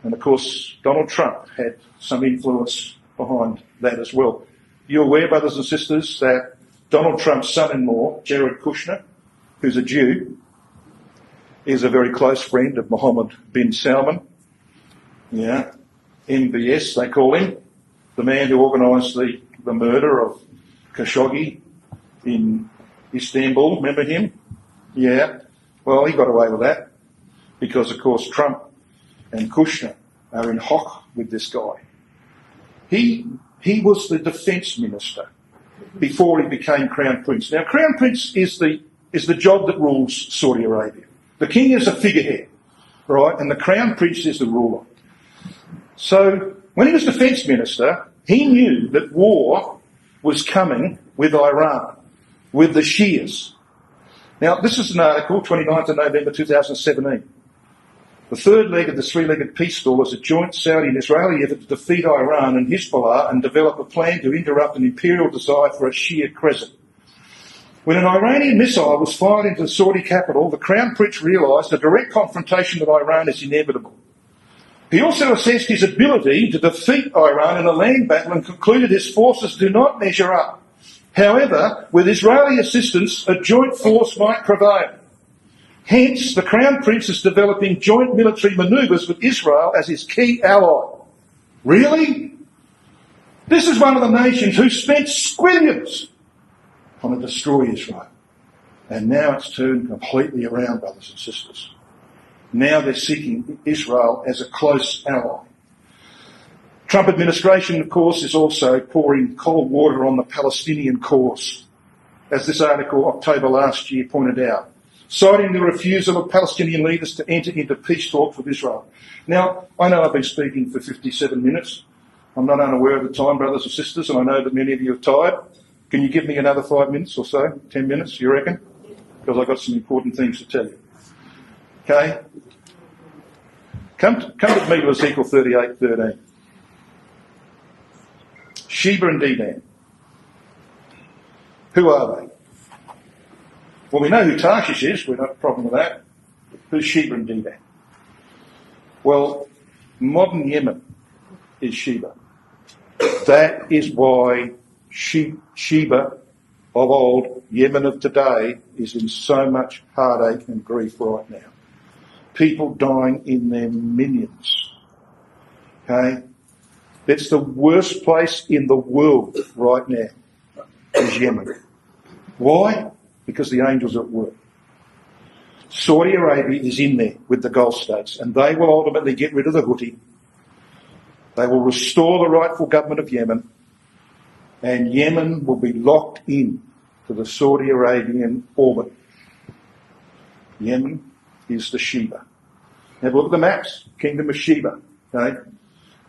And of course, Donald Trump had some influence behind that as well. You're aware, brothers and sisters, that Donald Trump's son-in-law, Jared Kushner, who's a Jew, is a very close friend of Mohammed bin Salman. Yeah, MBS, they call him, the man who organised the murder of Khashoggi in Istanbul. Remember him? Yeah. Well, he got away with that because, of course, Trump and Kushner are in hock with this guy. He was the defence minister before he became Crown Prince. Now, Crown Prince is the job that rules Saudi Arabia. The king is a figurehead, right, and the Crown Prince is the ruler. So, when he was defence minister, he knew that war was coming with Iran, with the Shias. Now, this is an article, 29th of November 2017. The third leg of the three-legged peace stall is a joint Saudi and Israeli effort to defeat Iran and Hezbollah and develop a plan to interrupt an imperial desire for a Shia crescent. When an Iranian missile was fired into the Saudi capital, the Crown Prince realised a direct confrontation with Iran is inevitable. He also assessed his ability to defeat Iran in a land battle and concluded his forces do not measure up. However, with Israeli assistance, a joint force might prevail. Hence, the Crown Prince is developing joint military manoeuvres with Israel as his key ally. Really? This is one of the nations who spent squillions on to destroy Israel. And now it's turned completely around, brothers and sisters. Now they're seeking Israel as a close ally. Trump administration, of course, is also pouring cold water on the Palestinian cause, as this article, October last year, pointed out, citing the refusal of Palestinian leaders to enter into peace talks with Israel. Now, I know I've been speaking for 57 minutes. I'm not unaware of the time, brothers and sisters, and I know that many of you are tired. Can you give me another 5 minutes or so? 10 minutes, you reckon? Because I've got some important things to tell you. Okay? Come with me to Ezekiel 38:13. Sheba and Dedan. Who are they? Well, we know who Tarshish is. We've got a problem with that. Who's Sheba and Dedan? Well, modern Yemen is Sheba. That is why Sheba of old, Yemen of today, is in so much heartache and grief right now. People dying in their millions. Okay? It's the worst place in the world right now, is Yemen. Why? Because the angels are at work. Saudi Arabia is in there with the Gulf states, and they will ultimately get rid of the Houthi. They will restore the rightful government of Yemen, and Yemen will be locked in to the Saudi Arabian orbit. Yemen is the Sheba. Have a look at the maps. Kingdom of Sheba. Okay?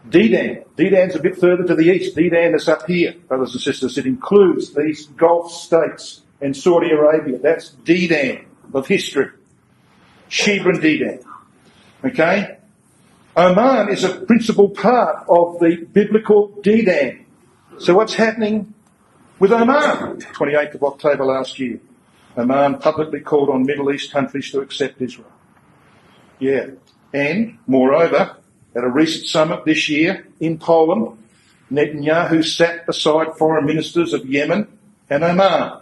Dedan's a bit further to the east. Dedan is up here, brothers and sisters. It includes these Gulf states and Saudi Arabia. That's Dedan of history. Sheba and Dedan. Okay? Oman is a principal part of the biblical Dedan. So what's happening with Oman? 28th of October last year. Oman publicly called on Middle East countries to accept Israel. Yeah. And, moreover, at a recent summit this year in Poland, Netanyahu sat beside foreign ministers of Yemen and Oman.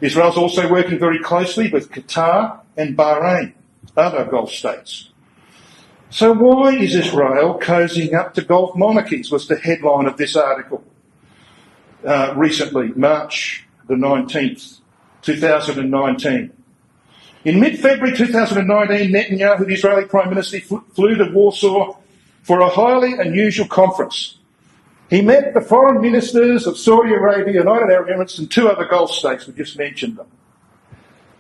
Israel's also working very closely with Qatar and Bahrain, other Gulf states. So why is Israel cozying up to Gulf monarchies, was the headline of this article recently, March the 19th, 2019. In mid-February 2019, Netanyahu, the Israeli Prime Minister, flew to Warsaw for a highly unusual conference. He met the foreign ministers of Saudi Arabia, United Arab Emirates, and two other Gulf states, we just mentioned them,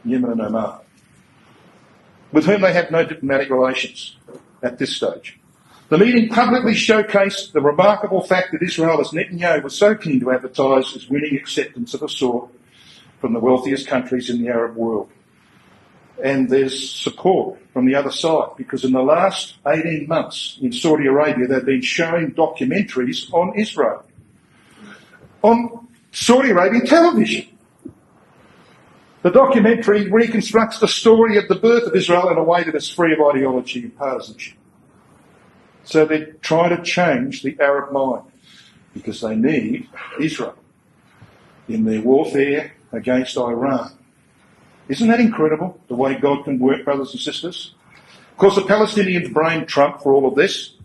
Yemen and Oman, with whom they have no diplomatic relations at this stage. The meeting publicly showcased the remarkable fact that Israel, as Netanyahu was so keen to advertise, is winning acceptance of a sort from the wealthiest countries in the Arab world. And there's support from the other side, because in the last 18 months in Saudi Arabia, they've been showing documentaries on Israel, on Saudi Arabian television. The documentary reconstructs the story of the birth of Israel in a way that is free of ideology and partisanship. So they're trying to change the Arab mind, because they need Israel in their warfare against Iran. Isn't that incredible, the way God can work, brothers and sisters? Of course, the Palestinians blame Trump for all of this.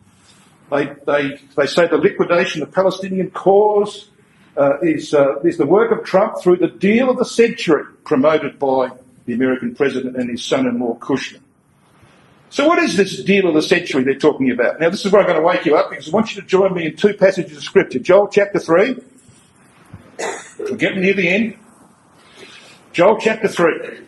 They say the liquidation of the Palestinian cause is the work of Trump through the deal of the century promoted by the American president and his son-in-law Kushner. So what is this deal of the century they're talking about? Now, this is where I'm going to wake you up, because I want you to join me in two passages of Scripture. Joel chapter 3. We're getting near the end. Joel chapter 3.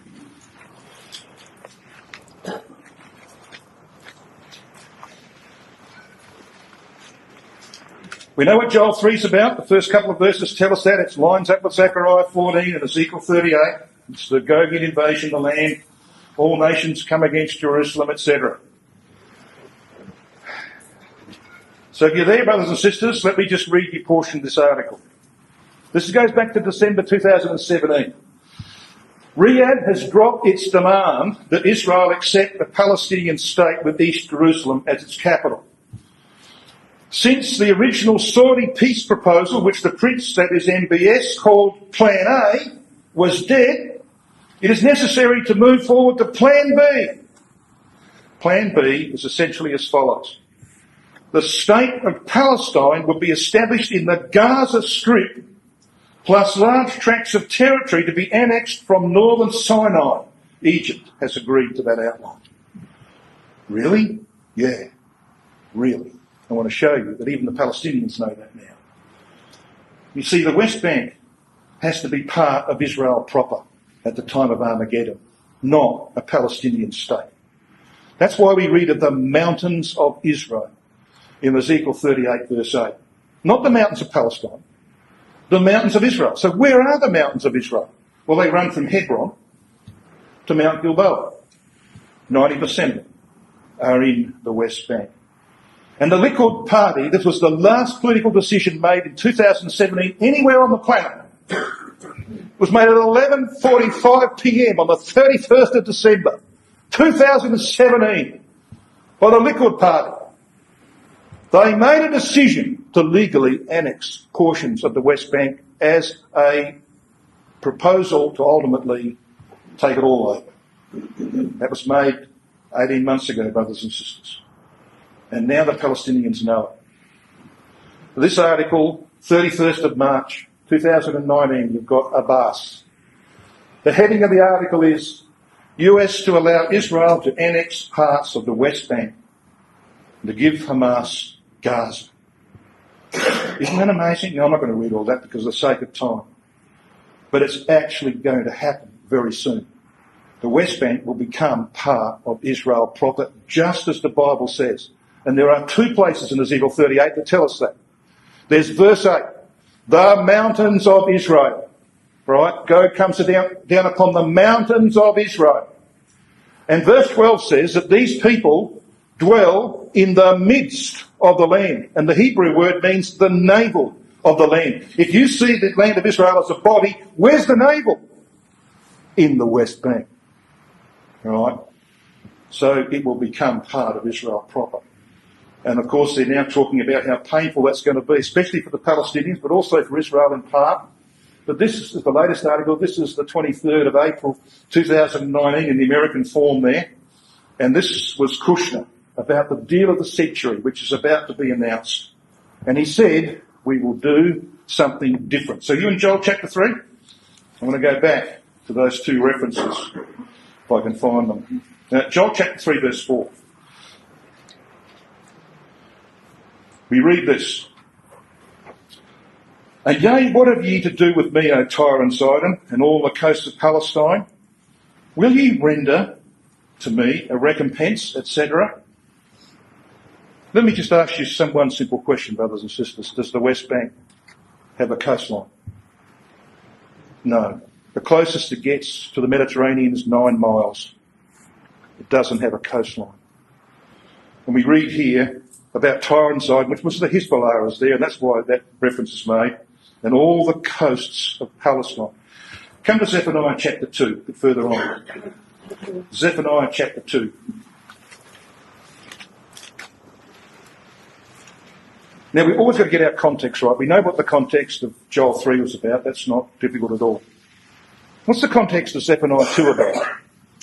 We know what Joel 3 is about. The first couple of verses tell us that. It lines up with Zechariah 14 and Ezekiel 38. It's the Gogian invasion of the land. All nations come against Jerusalem, etc. So if you're there, brothers and sisters, let me just read you a portion of this article. This goes back to December 2017. Riyadh has dropped its demand that Israel accept a Palestinian state with East Jerusalem as its capital. Since the original Saudi peace proposal, which the prince, that is MBS, called Plan A, was dead, it is necessary to move forward to Plan B. Plan B is essentially as follows. The state of Palestine would be established in the Gaza Strip, plus large tracts of territory to be annexed from northern Sinai. Egypt has agreed to that outline. Really? Yeah, really. I want to show you that even the Palestinians know that now. You see, the West Bank has to be part of Israel proper at the time of Armageddon, not a Palestinian state. That's why we read of the mountains of Israel in Ezekiel 38 verse 8. Not the mountains of Palestine, the mountains of Israel. So where are the mountains of Israel? Well, they run from Hebron to Mount Gilboa. 90% of them are in the West Bank. And the Likud party, this was the last political decision made in 2017 anywhere on the planet, was made at 11:45 p.m. on the 31st of December 2017 by the Likud party. They made a decision to legally annex portions of the West Bank as a proposal to ultimately take it all over. That was made 18 months ago, brothers and sisters. And now the Palestinians know it. This article, 31st of March 2019, you've got Abbas. The heading of the article is, US to allow Israel to annex parts of the West Bank and to give Hamas Gaza. Isn't that amazing? I'm not going to read all that because of the sake of time. But it's actually going to happen very soon. The West Bank will become part of Israel proper, just as the Bible says. And there are two places in Ezekiel 38 that tell us that. There's verse 8, the mountains of Israel. Right? God comes down upon the mountains of Israel. And verse 12 says that these people dwell in the midst of the land. And the Hebrew word means the navel of the land. If you see the land of Israel as a body, where's the navel? In the West Bank. Right? So it will become part of Israel proper. And of course they're now talking about how painful that's going to be, especially for the Palestinians, but also for Israel in part. But this is the latest article. This is the 23rd of April 2019 in the American form there. And this was Kushner about the deal of the century, which is about to be announced. And he said, we will do something different. So you in Joel chapter 3? I'm going to go back to those two references, if I can find them. Now, Joel chapter 3 verse 4. We read this. And yea, what have ye to do with me, O Tyre and Sidon, and all the coasts of Palestine? Will ye render to me a recompense, etc.? Let me just ask you one simple question, brothers and sisters. Does the West Bank have a coastline? No. The closest it gets to the Mediterranean is 9 miles. It doesn't have a coastline. And we read here about Tyre and Sidon, which was the Hezbollah is there, and that's why that reference is made, and all the coasts of Palestine. Come to Zephaniah chapter 2, a bit further on. Zephaniah chapter 2. Now, we've always got to get our context right. We know what the context of Joel 3 was about. That's not difficult at all. What's the context of Zephaniah 2 about?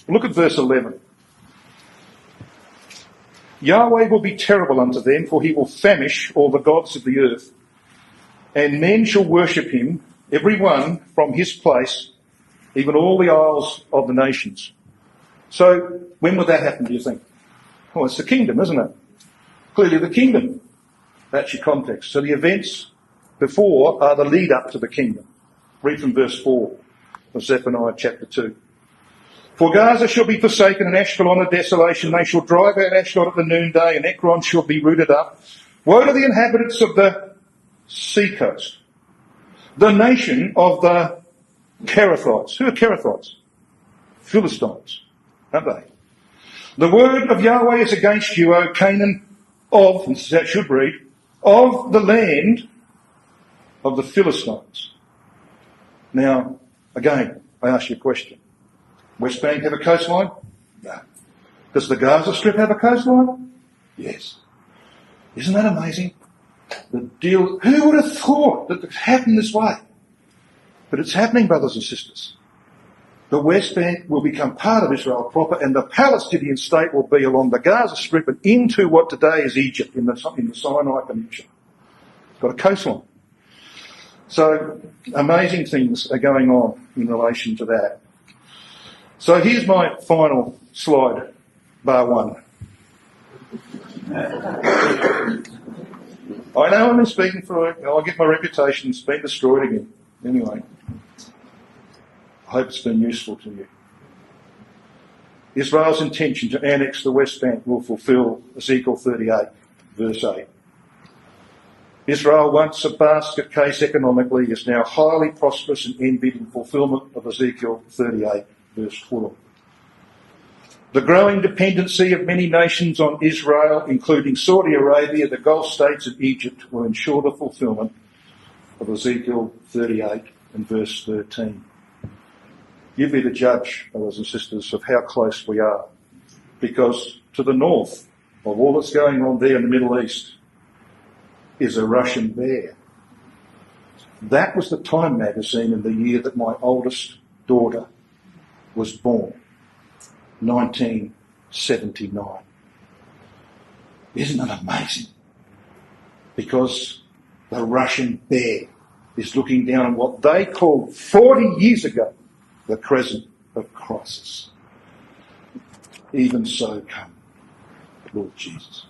Look at verse 11. Yahweh will be terrible unto them, for he will famish all the gods of the earth. And men shall worship him, every one from his place, even all the isles of the nations. So, when will that happen, do you think? Well, it's the kingdom, isn't it? Clearly the kingdom. That's your context. So the events before are the lead up to the kingdom. Read from verse 4 of Zephaniah chapter 2. For Gaza shall be forsaken and Ashkelon a desolation. They shall drive out Ashdod at the noonday, and Ekron shall be rooted up. Woe to the inhabitants of the sea coast, the nation of the Kerethites. Who are Kerethites? Philistines, aren't they? The word of Yahweh is against you, O Canaan, of, and this is how it should read, of the land of the Philistines. Now, again, I ask you a question. West Bank have a coastline? No. Does the Gaza Strip have a coastline? Yes. Isn't that amazing? The deal, who would have thought that it happened this way? But it's happening, brothers and sisters. The West Bank will become part of Israel proper, and the Palestinian state will be along the Gaza Strip and into what today is Egypt in the Sinai Peninsula. It's got a coastline. So, amazing things are going on in relation to that. So here's my final slide, bar one. I know I've been speaking for it. I'll get my reputation. It's been destroyed again. Anyway, I hope it's been useful to you. Israel's intention to annex the West Bank will fulfil Ezekiel 38, verse 8. Israel, once a basket case economically, is now highly prosperous and envied in fulfilment of Ezekiel 38, verse 12. The growing dependency of many nations on Israel, including Saudi Arabia, the Gulf states and Egypt, will ensure the fulfilment of Ezekiel 38 and verse 13. You be the judge, brothers and sisters, of how close we are. Because to the north of all that's going on there in the Middle East is a Russian bear. That was the Time magazine in the year that my oldest daughter was born, 1979. Isn't that amazing? Because the Russian bear is looking down on what they called 40 years ago the crescent of crisis. Even so come, Lord Jesus.